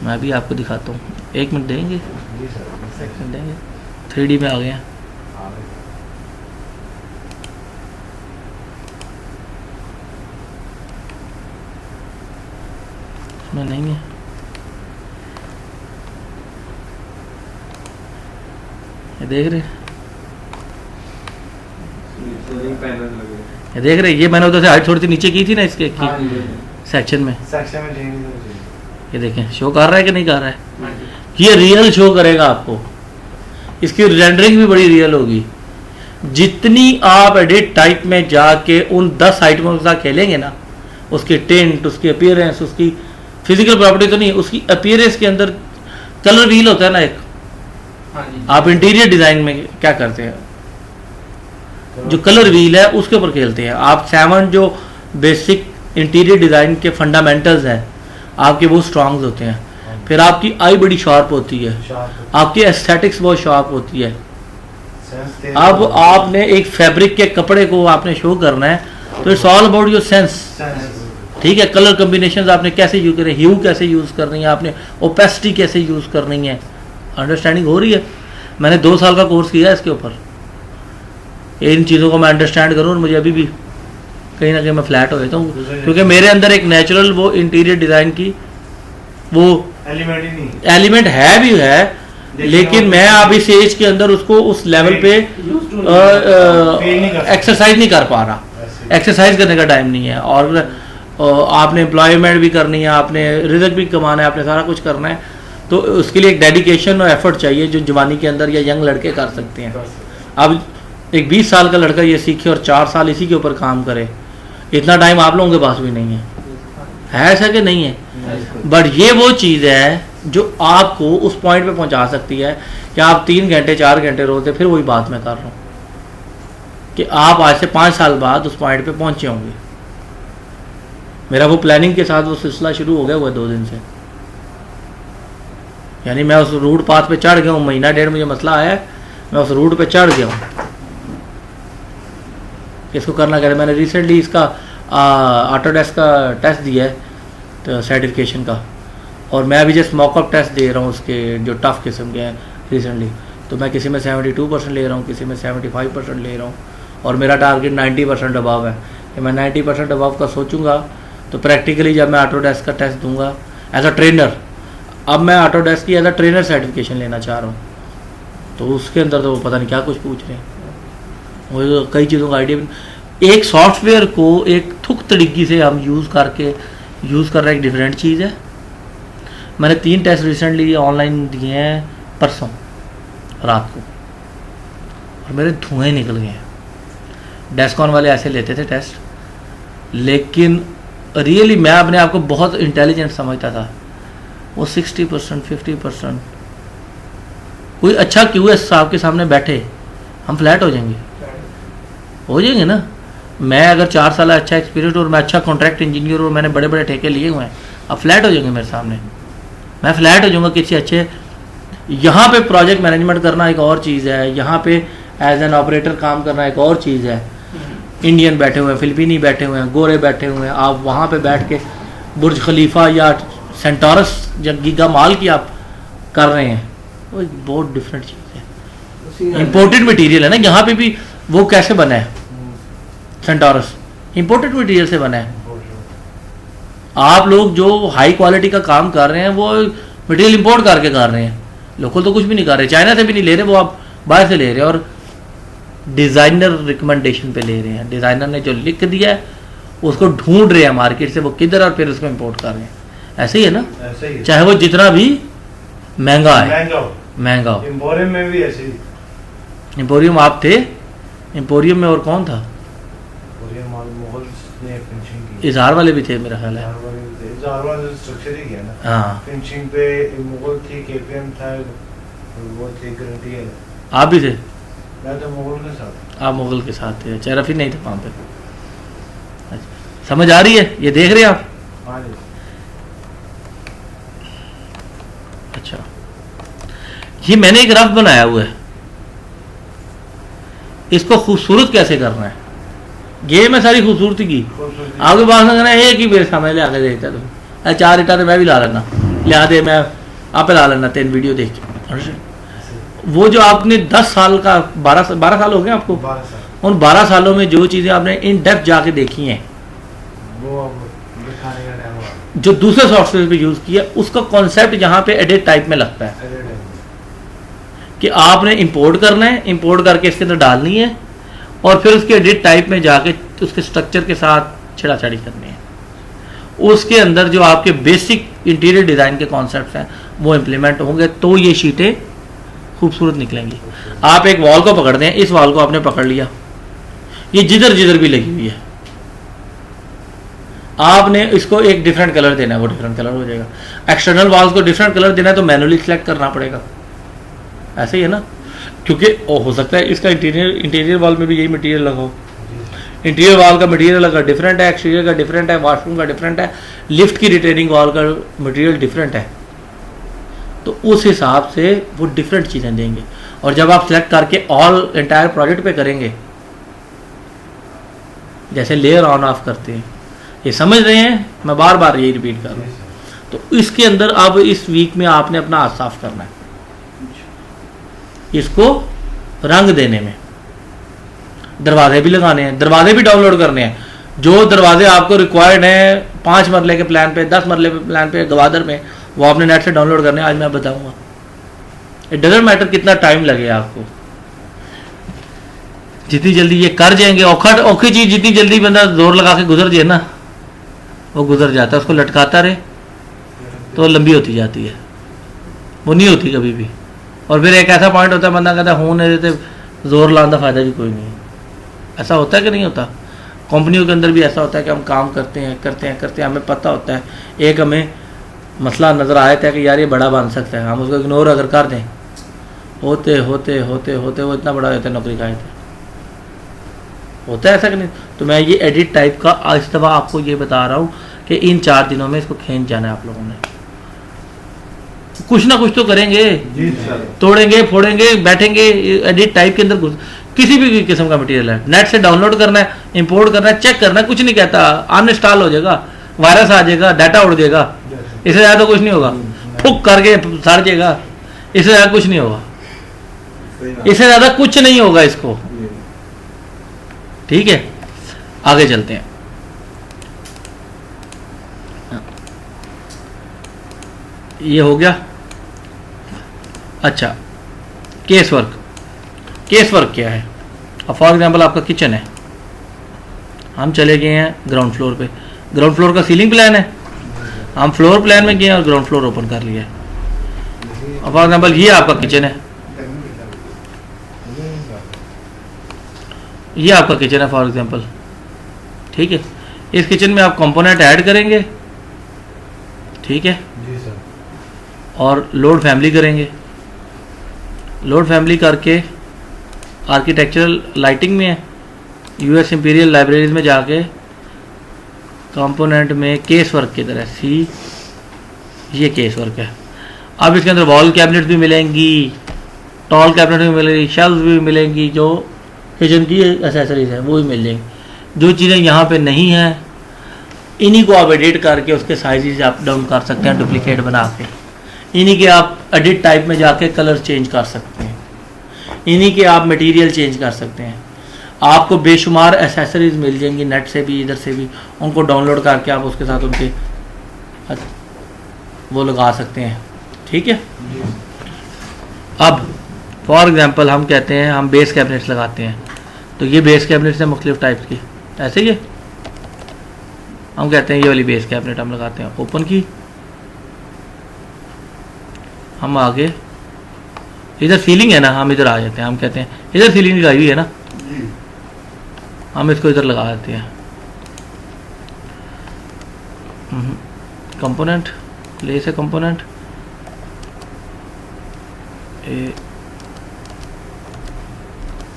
Speaker 1: मैं भी आपको दिखाता हूँ, 1 मिनट देंगे,
Speaker 2: जी सर,
Speaker 1: 1 मिनट देंगे। 3D में आ गए हैं। इसमें नहीं है, ये देख रहे,
Speaker 3: सीलिंग पैनल लगे।
Speaker 1: ये देख रहे, ये मैंने उधर से हाइट थोड़ी सी नीचे की थी ना इसके की
Speaker 4: हाँ जी,
Speaker 1: सेक्शन में,
Speaker 2: सेक्शन में चेंज हो जाएगी।
Speaker 1: ये देखें शो कर रहा है कि नहीं कर रहा है,
Speaker 4: हाँ जी।
Speaker 1: ये रियल शो करेगा आपको, इसकी रेंडरिंग भी बड़ी रियल होगी। जितनी आप एडिट टाइप में जाके उन 10 आइटमों के साथ खेलेंगे ना, उसके टेंट, उसकी अपीयरेंस, उसकी फिजिकल प्रॉपर्टी तो नहीं, उसकी अपीयरेंस के अंदर कलर व्हील होता है ना एक,
Speaker 4: हाँ जी।
Speaker 1: आप इंटीरियर डिजाइन में क्या करते हैं, जो कलर व्हील है उसके ऊपर खेलते हैं आप। 7 जो बेसिक इंटीरियर डिजाइन के फंडामेंटल्स हैं आपके, वो स्ट्रॉन्ग्स होते हैं। फिर आपकी आई बड़ी शार्प होती है,
Speaker 2: शार्प
Speaker 1: आपकी एस्थेटिक्स बहुत शार्प होती है।
Speaker 2: सेंस तेज
Speaker 1: अब
Speaker 2: हो-
Speaker 1: आपने एक फैब्रिक के कपड़े को आपने शो करना है, तो it's all about your sense.
Speaker 2: Sense
Speaker 1: ठीक है, कलर कॉम्बिनेशंस आपने कैसे यूज करें, ह्यू कैसे यूज करनी है आपने, ओपेसिटी कैसे यूज करनी है, अंडरस्टैंडिंग हो रही है। मैंने 2 साल का कोर्स किया है इसके ऊपर, इन चीज़ों को मैं अंडरस्टैंड करूँ, और मुझे अभी भी कहीं ना कहीं मैं फ्लैट हो जाता हूँ, क्योंकि मेरे अंदर एक नेचुरल वो इंटीरियर डिज़ाइन की वो
Speaker 2: एलिमेंट ही नहीं
Speaker 1: एलिमेंट है भी है, लेकिन मैं अब इस एज के अंदर उसको उस लेवल पे एक्सरसाइज नहीं कर पा रहा,
Speaker 2: ऐसे।
Speaker 1: एक्सरसाइज करने का टाइम नहीं है। और आपने एम्प्लॉयमेंट भी करनी है, आपने रिजल्ट भी कमाना है, आपने सारा कुछ करना है, तो उसके लिए एक डेडिकेशन और एफर्ट चाहिए जो जवानी के अंदर या यंग लड़के कर सकते हैं। अब एक 20 साल का लड़का ये सीखे और 4 साल इसी के ऊपर काम करे, इतना टाइम आप लोगों के पास भी नहीं है ऐसा कि नहीं है? बट ये वो चीज़ है जो आपको उस पॉइंट पे पहुंचा सकती है कि आप 3 घंटे 4 घंटे रोते, फिर वही बात मैं कर रहा हूँ कि आप आज से 5 साल बाद उस पॉइंट पे पहुंचे होंगे। मेरा वो प्लानिंग के साथ वो सिलसिला शुरू हो गया हुआ 2 दिन से, यानी मैं उस रूट पाथ पे चढ़ गया हूँ, महीना 1.5 मुझे मसला आया है, मैं उस रूट पे चढ़ गया हूँ। इसको करना क्या है, मैंने रिसेंटली इसका ऑटोडेस्क का टेस्ट दिया है तो सर्टिफिकेशन का, और मैं अभी जस्ट मॉकअप टेस्ट दे रहा हूँ उसके जो टफ किस्म के हैं रिसेंटली, तो मैं किसी में 72% ले रहा हूँ, किसी में 75% ले रहा हूँ, और मेरा टारगेट 90% अबव है कि मैं 90% अबव का सोचूंगा। तो प्रैक्टिकली जब मैं ऑटोडेस्क का टेस्ट दूंगा एज अ ट्रेनर, अब मैं ऑटोडेस्क की एज अ ट्रेनर सर्टिफिकेशन लेना चाह रहा हूँ, तो उसके अंदर तो पता नहीं क्या कुछ पूछ रहे हैं, मुझे तो कई चीज़ों का आइडिया। एक सॉफ्टवेयर को एक थुक तरीके से हम यूज़ कर रहे हैं, एक डिफरेंट चीज़ है। मैंने 3 टेस्ट रिसेंटली ऑनलाइन दिए हैं परसों रात को, और मेरे धुएं निकल गए हैं। डेस्कॉन वाले ऐसे लेते थे टेस्ट, लेकिन रियली मैं अपने आप को बहुत इंटेलिजेंट समझता था। वो 60% 50%, कोई अच्छा क्यूएस साहब के सामने बैठे हम फ्लैट हो जाएंगे ना। मैं अगर 4 साल अच्छा एक्सपीरियंस और मैं अच्छा कॉन्ट्रैक्ट इंजीनियर और मैंने बड़े बड़े ठेके लिए हुए हैं, अब फ्लैट हो जाएंगे मेरे सामने, मैं फ्लैट हो जाऊंगा किसी अच्छे। यहाँ पे प्रोजेक्ट मैनेजमेंट करना एक और चीज़ है, यहाँ पे एज एन ऑपरेटर काम करना एक और चीज़ है। इंडियन बैठे हुए हैं, फिलिपीनी बैठे हुए हैं, गोरे बैठे हुए हैं, आप वहाँ पे बैठ के बुर्ज खलीफा या सेंटोरस या गीगा माल की आप कर रहे हैं, वो एक बहुत डिफरेंट चीज़ है। इम्पोर्टेड मटेरियल है ना, यहाँ पे भी वो कैसे बना है, सेंटोरस इम्पोर्टेड मटेरियल से बना है। आप लोग जो हाई क्वालिटी का काम कर रहे हैं वो मटेरियल इंपोर्ट करके कर रहे हैं, लोकल तो कुछ भी नहीं कर रहे, चाइना से भी नहीं ले रहे, वो आप बाहर से ले रहे हैं और डिज़ाइनर रिकमेंडेशन पे ले रहे हैं। डिज़ाइनर ने जो लिख दिया है उसको ढूंढ रहे हैं मार्केट से वो किधर, और फिर उसको इंपोर्ट कर रहे हैं। ऐसे ही है ना,
Speaker 2: ऐसे ही है।
Speaker 1: चाहे वो जितना भी महंगा है,
Speaker 2: महंगा हो,
Speaker 1: महंगा हो।
Speaker 2: एम्पोरियम में भी ऐसे ही।
Speaker 1: एम्पोरियम आप थे, एम्पोरियम में और कौन था?
Speaker 2: एम्पोरियम और मुगल्स ने फिनिशिंग की।
Speaker 1: इजहार वाले भी थे मेरा ख्याल है।
Speaker 2: इजहार वाला स्ट्रक्चर ही किया ना।
Speaker 1: हाँ,
Speaker 2: फिनिशिंग पे मुगल थी, केपीएम था, वो थी गारंटी है।
Speaker 1: आप भी थे?
Speaker 2: मैं तो मुगल के साथ।
Speaker 1: आप मुगल के साथ थे, अच्छा रफ़ी नहीं था वहाँ पे। अच्छा, समझ आ रही है, ये देख रहे हैं आप?
Speaker 2: हाँ जी।
Speaker 1: अच्छा, ये मैंने एक रफ बनाया हुआ है, इसको खूबसूरत कैसे करना है, ये मैं सारी खूबसूरती की आपके पास करना है। एक ही मेरे सामने ले आके देखता तुम 4 ईटा तो मैं भी ला लेना, लिया दे मैं आप ला लेना 3 वीडियो देख के। वो जो आपने 10 साल का 12 साल हो गए आपको,
Speaker 2: 12 साल,
Speaker 1: उन 12 सालों में जो चीज़ें आपने इन डेप्थ जाके देखी हैं,
Speaker 2: वो अब दिखाने का टाइम हुआ।
Speaker 1: जो दूसरे सॉफ्टवेयर पे यूज़ किया, उसका कॉन्सेप्ट यहाँ पे एडिट टाइप में लगता है
Speaker 2: ऐसे टाइम
Speaker 1: कि आपने इंपोर्ट करना है, इंपोर्ट करके इसके अंदर डालनी है और फिर उसके एडिट टाइप में जाके उसके स्ट्रक्चर के साथ छेड़ाछाड़ी करनी है। उसके अंदर जो आपके बेसिक इंटीरियर डिज़ाइन के कॉन्सेप्ट हैं वो इम्प्लीमेंट होंगे, तो ये शीटें खूबसूरत निकलेंगी। आप एक वॉल को पकड़ दें, इस वॉल को आपने पकड़ लिया, ये जिधर जिधर भी लगी हुई है, आपने इसको एक डिफरेंट कलर देना है, वो डिफरेंट कलर हो जाएगा। एक्सटर्नल वॉल्स को डिफरेंट कलर देना है तो मैनुअली सिलेक्ट करना पड़ेगा, ऐसे ही है ना, क्योंकि हो सकता है इसका इंटीरियर वॉल में भी यही मटेरियल लगाओ, इंटीरियर वॉल का मटेरियल अगर डिफरेंट है, एक्सटीरियर का डिफरेंट है, वॉशरूम का डिफरेंट है, लिफ्ट की रिटेनिंग वॉल का मटेरियल डिफरेंट है, तो उस हिसाब से वो डिफरेंट चीज़ें देंगे। और जब आप सेलेक्ट करके ऑल एंटायर प्रोजेक्ट पे करेंगे, जैसे लेयर ऑन ऑफ करते हैं, ये समझ रहे हैं, मैं बार बार यही रिपीट कर रहा हूँ। तो इसके अंदर अब इस वीक में आपने अपना हाथ साफ करना है, इसको रंग देने में। दरवाजे भी लगाने हैं, दरवाजे भी डाउनलोड करने हैं, जो दरवाजे आपको रिक्वायर्ड हैं 5 मरले के प्लान पे, 10 मरले के प्लान पे गवादर में, वो आपने नेट से डाउनलोड करने हैं। आज मैं बताऊंगा, इट डजंट मैटर कितना टाइम लगे आपको, जितनी जल्दी ये कर जाएंगे। औखी चीज जितनी जल्दी बंदा जोर लगा के गुजर जाए ना, वो गुजर जाता है। उसको लटकाता रहे तो लंबी होती जाती है, वो नहीं होती कभी भी। और फिर एक ऐसा पॉइंट होता है बंदा कहता है नहीं देते, जोर लाने का फायदा भी कोई नहीं है। ऐसा होता है कि नहीं होता? कंपनियों के अंदर भी ऐसा होता है कि हम काम करते हैं, हमें पता होता है, एक हमें मसला नज़र आया था कि यार ये बड़ा बन सकता है, हम उसको इग्नोर अगर कर दें, होते होते होते होते वो इतना बड़ा होता है, नौकरी का होता है ऐसा कि नहीं? तो मैं ये एडिट टाइप का इस दफ़ा आपको ये बता रहा हूँ कि इन 4 दिनों में इसको खींच जाना है आप लोगों ने। कुछ ना कुछ तो करेंगे, तोड़ेंगे फोड़ेंगे, बैठेंगे एडिट टाइप के अंदर। किसी भी किस्म का मटेरियल है, नेट से डाउनलोड करना है, इंपोर्ट करना है, चेक करना है, कुछ नहीं कहता, अनइंस्टॉल हो जाएगा, वायरस आ जाएगा, डाटा उड़ जाएगा, इससे ज़्यादा कुछ नहीं होगा, फुक करके सड़ जाएगा, इससे ज़्यादा कुछ नहीं होगा, इससे ज़्यादा कुछ नहीं होगा इसको। ठीक है, आगे चलते हैं। ये हो गया। अच्छा, केस वर्क क्या है? अब फॉर एग्जांपल आपका किचन है, हम चले गए हैं ग्राउंड फ्लोर पे, ग्राउंड फ्लोर का सीलिंग प्लान है, हम फ्लोर प्लान में गए और ग्राउंड फ्लोर ओपन कर लिया है। अब फॉर एग्जांपल ये आपका किचन है, ये आपका किचन है फॉर एग्जांपल, ठीक है। इस किचन में आप कंपोनेंट ऐड करेंगे, ठीक है,
Speaker 2: जी सर,
Speaker 1: और लोड फैमिली करेंगे। लोड फैमिली करके आर्किटेक्चरल लाइटिंग में है, यूएस इंपीरियल लाइब्रेरीज में जाके कंपोनेंट में केस वर्क की तरह सी, ये केस वर्क है। अब इसके अंदर वॉल कैबिनेट भी मिलेंगी, टॉल कैबिनेट भी मिलेंगी, शेल्फ भी मिलेंगी, जो किचन की एसेसरीज है वो भी मिल जाएंगी। जो चीज़ें यहाँ पे नहीं हैं, इन्हीं को आप एडिट करके उसके साइजेस अप डाउन कर सकते हैं, डुप्लीकेट बना के। इन्हीं के आप एडिट टाइप में जाके कलर चेंज कर सकते हैं, इन्हीं के आप मटेरियल चेंज कर सकते हैं। आपको बेशुमार एसेसरीज मिल जाएंगी नेट से भी, इधर से भी, उनको डाउनलोड करके आप उसके साथ उनके वो लगा सकते हैं। ठीक है। अब फॉर एग्जांपल हम कहते हैं हम बेस कैबिनेट्स लगाते हैं, तो ये बेस कैबिनेट्स हैं मुख्तलिफ टाइप्स की, ऐसे ही है। हम कहते हैं ये वाली बेस कैबिनेट हम लगाते हैं, ओपन की। हम आगे इधर सीलिंग है ना, हम इधर आ जाते हैं, हम कहते हैं इधर सीलिंग लगाई हुई है ना, हम इसको इधर लगा देते हैं। कंपोनेंट, ले से कंपोनेंट,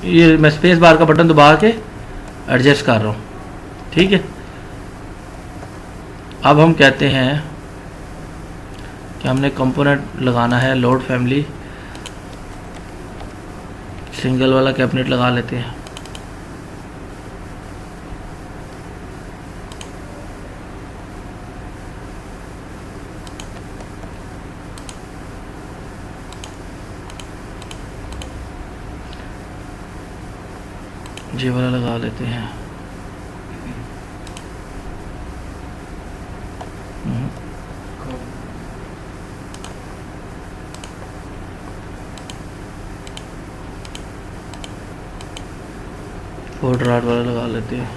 Speaker 1: ये मैं स्पेस बार का बटन दबा के एडजस्ट कर रहा हूँ। ठीक है। अब हम कहते हैं कि हमने कंपोनेंट लगाना है लोड फैमिली, सिंगल वाला कैबिनेट लगा लेते हैं। ये वाला लगा लेते हैं। फोर्ड राड वाला लगा लेते हैं।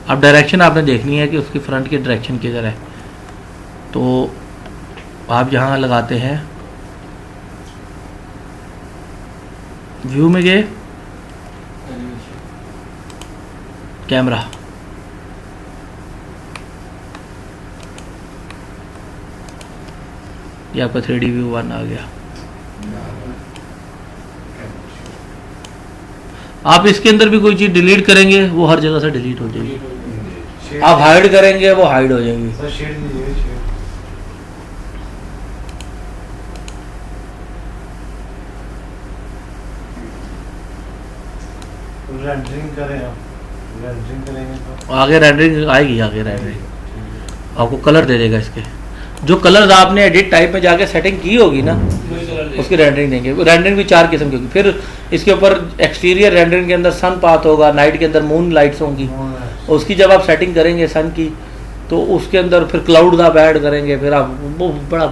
Speaker 1: अब डायरेक्शन आपने देखनी है कि उसकी फ्रंट की डायरेक्शन किधर है, तो आप यहाँ लगाते हैं, व्यू में गए, कैमरा, ये आपका 3D व्यू 1 आ गया। आप इसके अंदर भी कोई चीज़ डिलीट करेंगे वो हर जगह से डिलीट हो जाएगी। आप हाइड करेंगे वो हाइड हो जाएगी।
Speaker 2: सर शेड दीजिए, शेड। रेंडरिंग करें आप, रेंडरिंग करेंगे तो
Speaker 1: आगे रेंडरिंग आएगी, आगे रेंडरिंग आपको कलर दे देगा। इसके जो कलर्स आपने एडिट टाइप में जाके सेटिंग की होगी ना, उसकी रेंडरिंग देंगे। रेंडरिंग भी 4 किस्म की होगी। फिर इसके ऊपर एक्सटीरियर रेंडरिंग के अंदर सन पाथ होगा, नाइट के अंदर मून लाइट्स होंगी। उसकी जब आप सेटिंग करेंगे सन की, तो उसके अंदर फिर क्लाउड आप ऐड करेंगे। फिर आप वो बड़ा,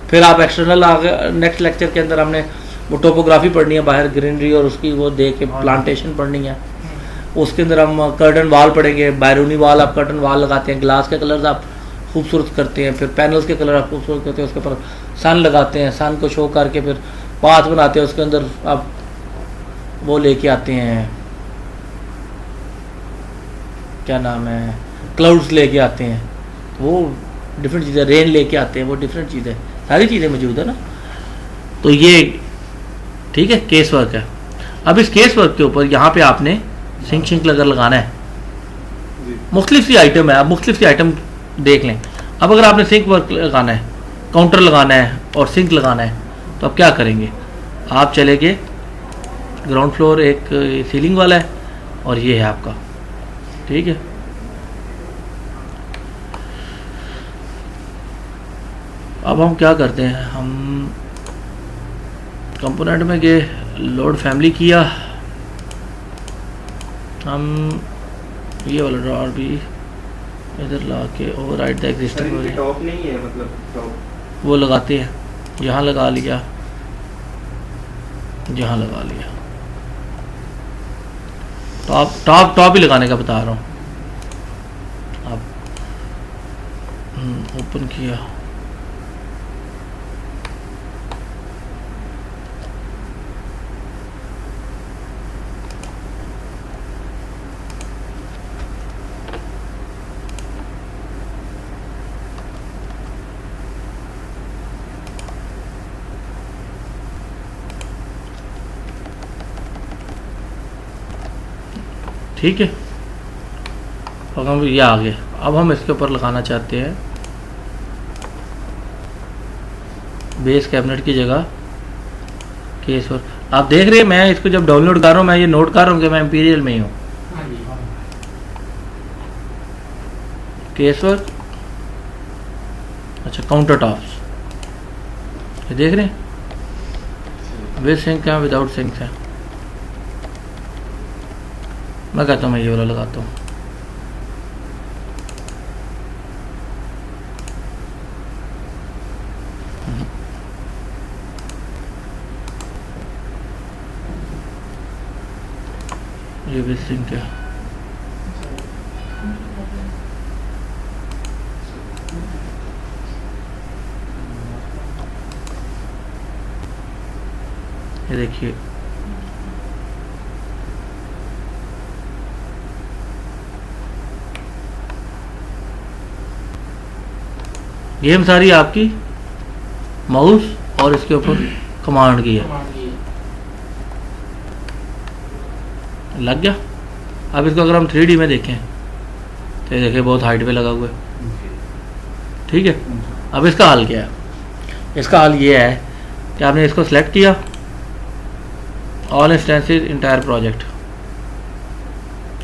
Speaker 1: फिर आप एक्सटर्नल आगे नेक्स्ट लेक्चर के अंदर हमने वो टोपोग्राफी पढ़नी है, बाहर ग्रीनरी और उसकी वो देख के प्लांटेशन पढ़नी है। उसके अंदर हम कर्टन वाल पढ़ेंगे, बैरूनी वाल, आप कर्टन वाल लगाते हैं, ग्लास के कलर्स आप खूबसूरत करते हैं, फिर पैनल्स के कलर आप खूबसूरत करते हैं, उसके ऊपर सन लगाते हैं, सन को शो करके फिर पाथ बनाते हैं, उसके अंदर आप वो लेके आते हैं, क्या नाम है, क्लाउड्स लेके आते हैं, वो डिफरेंट चीज़ें, रेन लेके आते हैं, वो डिफरेंट चीज़ें, सारी चीज़ें मौजूद है ना। तो ये ठीक है, केस वर्क है। अब इस केस वर्क के ऊपर यहाँ पे आपने सिंक शिंक अगर लगाना है, मुख्तलिफ सी आइटम है, आप मुख्तलिफ सी आइटम देख लें। अब अगर आपने सिंक वर्क लगाना है, काउंटर लगाना है और सिंक लगाना है, तो आप क्या करेंगे, आप चले गए ग्राउंड फ्लोर, एक सीलिंग वाला है और ये है आपका। ठीक है। अब हम क्या करते हैं, हम कंपोनेंट में गए, लोड फैमिली किया, हम ये वाला ड्रॉअर भी इधर ला के ओवरराइड द एग्जिस्टिंग
Speaker 3: टॉप नहीं है, मतलब टॉप
Speaker 1: वो लगाते हैं, यहाँ लगा लिया, यहाँ लगा लिया। टॉप ही लगाने का बता रहा हूँ। अब ओपन किया, ठीक है। अब हम ये आ गए। अब हम इसके ऊपर लगाना चाहते हैं बेस कैबिनेट की जगह केस वर्क। आप देख रहे हैं मैं इसको जब डाउनलोड कर रहा हूँ, मैं ये नोट कर रहा हूँ कि मैं इंपीरियल में ही हूँ। केस वर्क, अच्छा काउंटर टॉप्स, ये देख रहे हैं, विद सिंक है विदाउट सिंक है। मैं कहता हूँ मैं ये वाला लगाता हूँ। ये भी सिंक है। ये देखिए गेम सारी आपकी माउस और इसके ऊपर कमांड की है। लग गया। अब इसको अगर हम 3D में देखें तो ये देखिए बहुत हाइट पे लगा हुआ है। ठीक है, अब इसका हल क्या है? इसका हल ये है कि आपने इसको सेलेक्ट किया, ऑल इंस्टेंसेस इंटायर प्रोजेक्ट,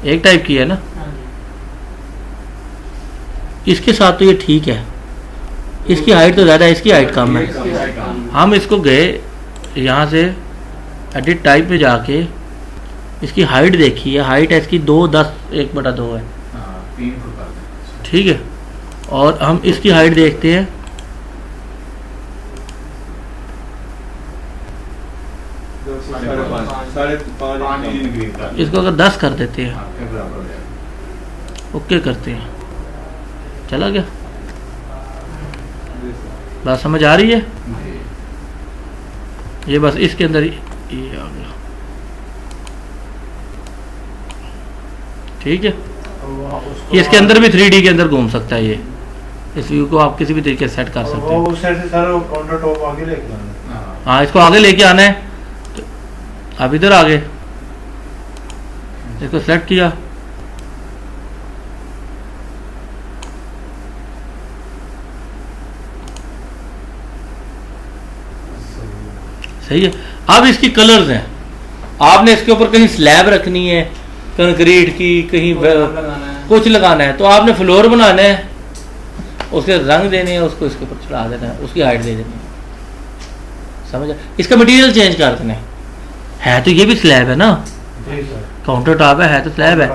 Speaker 1: एक टाइप की है ना। इसके साथ तो ये ठीक है, इसकी हाइट तो ज़्यादा है, इसकी हाइट कम है। हम इसको गए यहाँ से एडिट टाइप में जाके इसकी हाइट देखी है, हाइट है इसकी 2:10 है।
Speaker 5: 3 फुट कर दें।
Speaker 1: ठीक है, और हम इसकी हाइट देखते हैं
Speaker 3: 5.5
Speaker 1: इसको अगर 10 कर देते हैं,
Speaker 5: आपके बराबर हो जाएगा।
Speaker 1: ओके करते हैं, चला गया। बात समझ आ रही है? ये बस इसके अंदर ये आ गया। ठीक है, ये इसके अंदर भी 3D के अंदर घूम सकता है। ये इस व्यू को आप किसी भी तरीके से सेट कर सकते
Speaker 2: वो
Speaker 1: हैं।
Speaker 2: उस साइड से सारा काउंटर टॉप आगे लेके आना है।
Speaker 1: हाँ, इसको आगे लेके आना है। तो अब इधर आगे इसको सेलेक्ट किया, सही है। अब इसकी कलर्स हैं, आपने इसके ऊपर कहीं स्लैब रखनी है कंक्रीट की, कहीं कुछ लगाना है, तो आपने फ्लोर बनाना है, उसके रंग देने हैं, उसको इसके ऊपर चढ़ा देना है, उसकी हाइट दे देनी है। समझ? इसका मटेरियल चेंज कर देना है तो ये भी स्लैब है ना,
Speaker 2: जी सर।
Speaker 1: काउंटर टॉप है तो स्लैब है।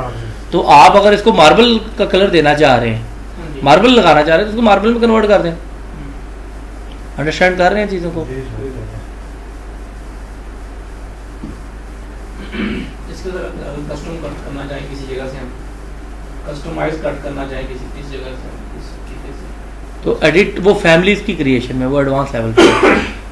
Speaker 1: तो आप अगर इसको मार्बल का कलर देना चाह रहे हैं, मार्बल लगाना चाह रहे हैं, तो उसको मार्बल में कन्वर्ट कर दें। अंडरस्टैंड कर रहे हैं चीज़ों को?
Speaker 2: जी सर।
Speaker 4: इसके अगर कस्टम कट करना चाहें किसी जगह से, हम कस्टमाइज कट करना चाहें किसी जगह से, इस तरीके से,
Speaker 1: तो एडिट वो फैमिलीज की क्रिएशन में, वो एडवांस लेवल पे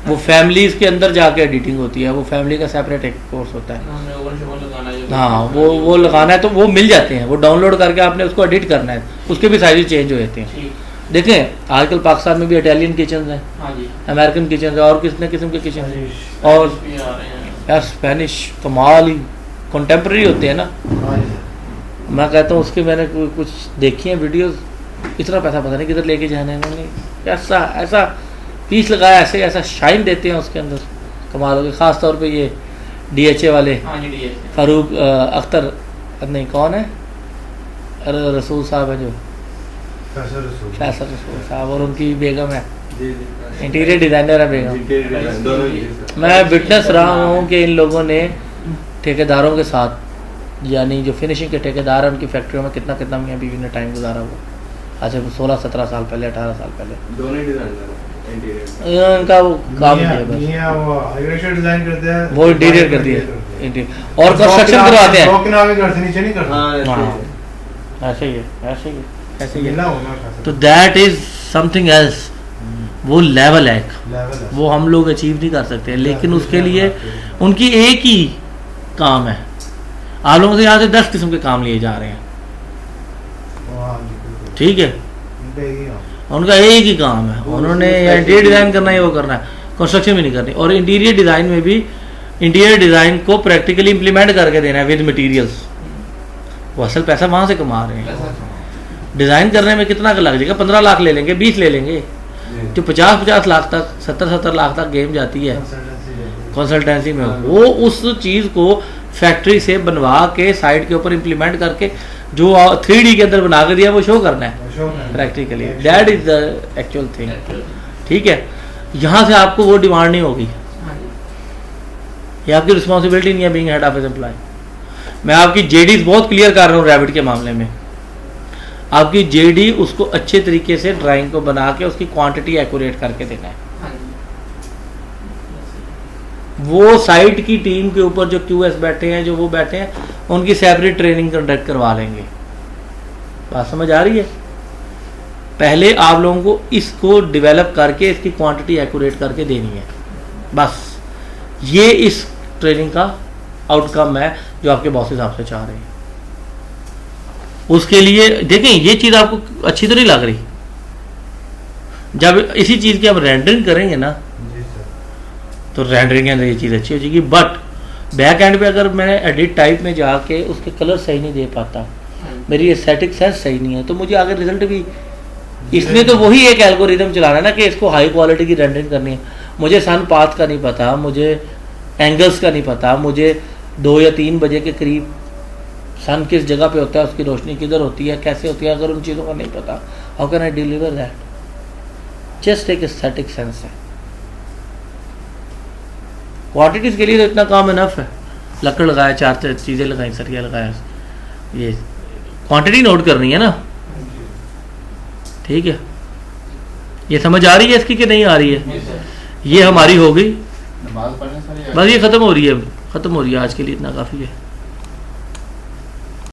Speaker 1: वो फैमिलीज के अंदर जाके एडिटिंग होती है, वो फैमिली का सेपरेट एक कोर्स होता है।
Speaker 4: हमें ओवन शोवन लगाना है,
Speaker 1: हाँ, वो लगाना है तो वो मिल जाते हैं, वो डाउनलोड करके आपने उसको एडिट करना है, उसके भी साइज चेंज हो जाते हैं।
Speaker 4: ठीक।
Speaker 1: देखें आजकल पाकिस्तान में भी इटालियन किचन हैं,
Speaker 4: हाँ जी,
Speaker 1: अमेरिकन किचन है, और कितने किस्म के किचन हैं, और
Speaker 4: भी आ रहे हैं।
Speaker 1: यार स्पेनिश कमाल ही कंटेम्प्रेरी होते हैं ना।
Speaker 2: हाँ जी।
Speaker 1: मैं कहता हूँ उसके मैंने कुछ देखी हैं वीडियोस, इतना पैसा पता नहीं किधर लेके जाना है इन्होंने, ऐसा ऐसा पीस लगाया, ऐसे ऐसा शाइन देते हैं उसके अंदर, कमाल हो गया। ख़ास तौर पे ये DHA वाले
Speaker 4: हाँ जी, DHA
Speaker 1: फारूक अख्तर, नहीं कौन है, अरे रसूल साहब है जो,
Speaker 2: फैसल रसूल।
Speaker 1: फैसल रसूल साहब, और उनकी बेगम है, इंटीरियर डिज़ाइनर है बेगम। मैं विटनेस रहा हूँ कि इन लोगों ने ठेकेदारों के साथ, यानी जो फिनिशिंग के ठेकेदार हैं, उनकी फैक्ट्रियों में कितना कितना मियाँ बीवी ने टाइम गुजारा हुआ। अच्छा 16-17 साल पहले, 18 साल पहले
Speaker 3: दोनों डिजाइनर इंटीरियर
Speaker 1: इनका वो काम
Speaker 2: मियां-
Speaker 1: किया बस,
Speaker 2: मियां वो आर्किटेक्चर डिजाइन करते हैं,
Speaker 1: वो इंटीरियर कर दिया, इंटीरियर और कंस्ट्रक्शन करवाते हैं।
Speaker 2: के नाम करते, नीचे नहीं करते।
Speaker 1: हाँ, ऐसे ही है, ऐसे ही है, ऐसे ही
Speaker 2: मिला
Speaker 1: है।
Speaker 2: होना फैसल।
Speaker 1: तो दैट इज समथिंग एल्स, वो लेवल है,
Speaker 2: लेवल है।
Speaker 1: वो हम लोग अचीव नहीं कर सकते, लेकिन उसके लिए उनकी एक ही काम है। आप लोगों से यहाँ से 10 किस्म के काम लिए जा रहे हैं,
Speaker 2: हाँ जी, बिल्कुल।
Speaker 1: ठीक है,
Speaker 2: उनका एक ही काम।
Speaker 1: उनका एक ही काम है, उन्होंने इंटीरियर डिज़ाइन करना है, वो करना है, कंस्ट्रक्शन भी नहीं करनी। और इंटीरियर डिज़ाइन में भी इंटीरियर डिज़ाइन को प्रैक्टिकली इम्प्लीमेंट करके देना है विद मटेरियल्स। वो असल पैसा वहाँ से कमा रहे हैं। डिज़ाइन करने में कितना का लग जाएगा? 15 लाख ले लेंगे, 20 ले लेंगे, जो 50-50 लाख तक, 70-70 लाख तक गेम जाती है कंसल्टेंसी में। वो उस चीज़ को फैक्ट्री से बनवा के साइट के ऊपर इम्प्लीमेंट करके जो 3D के अंदर बना के दिया, वो शो करना है practically. That is the actual thing, ठीक है। यहाँ से आपको वो डिमांड नहीं होगी, ये आपकी रिस्पॉन्सिबिलिटी नहीं है बीइंग हेड ऑफिस एम्प्लॉय। मैं आपकी जेडी बहुत क्लियर कर रहा हूँ रैबिट के मामले में। आपकी जेडी उसको अच्छे तरीके से ड्राइंग को बना के उसकी क्वांटिटी एक्यूरेट करके देना है।
Speaker 4: हाँ जी।
Speaker 1: वो साइट की टीम के ऊपर जो क्यूएस बैठे हैं, जो वो बैठे हैं, उनकी सेपरेट ट्रेनिंग कंडक्ट करवा लेंगे। बात समझ आ रही है? पहले आप लोगों को इसको डेवलप करके इसकी क्वांटिटी एक्यूरेट करके देनी है, बस। ये इस ट्रेनिंग का आउटकम है जो आपके बॉसेस आपसे चाह रहे हैं। उसके लिए देखें, ये चीज़ आपको अच्छी तो नहीं लग रही? जब इसी चीज़ की आप रेंडरिंग करेंगे ना,
Speaker 2: जी सर,
Speaker 1: तो रेंडरिंग के अंदर ये चीज़ अच्छी हो जाएगी। बट बैक एंड पे अगर मैं एडिट टाइप में जाके उसके कलर सही नहीं दे पाता, मेरी एस्थेटिक सेंस सही नहीं है, तो मुझे आगे रिजल्ट भी, इसने तो वही एक एल्गोरिदम चलाना है ना कि इसको हाई क्वालिटी की रेंडरिंग करनी है। मुझे सन पाथ का नहीं पता, मुझे एंगल्स का नहीं पता, मुझे 2 या 3 बजे के करीब सन किस जगह पे होता है, उसकी रोशनी किधर होती है, कैसे होती है, अगर उन चीज़ों का नहीं पता, how can I deliver that? Just एक एस्थेटिक सेंस है। क्वांटिटीज के लिए तो इतना काम इनफ है। लकड़ लगाया, 4 चीज़ें लगाई, सरिया लगाया, ये क्वांटिटी नोट करनी है ना, ठीक है? ये समझ आ रही है इसकी कि नहीं आ रही है? ये हमारी हो गई,
Speaker 5: नमाज पढ़ने सर
Speaker 1: बस ये ख़त्म हो रही है, ख़त्म हो रही है आज के लिए, इतना काफ़ी है।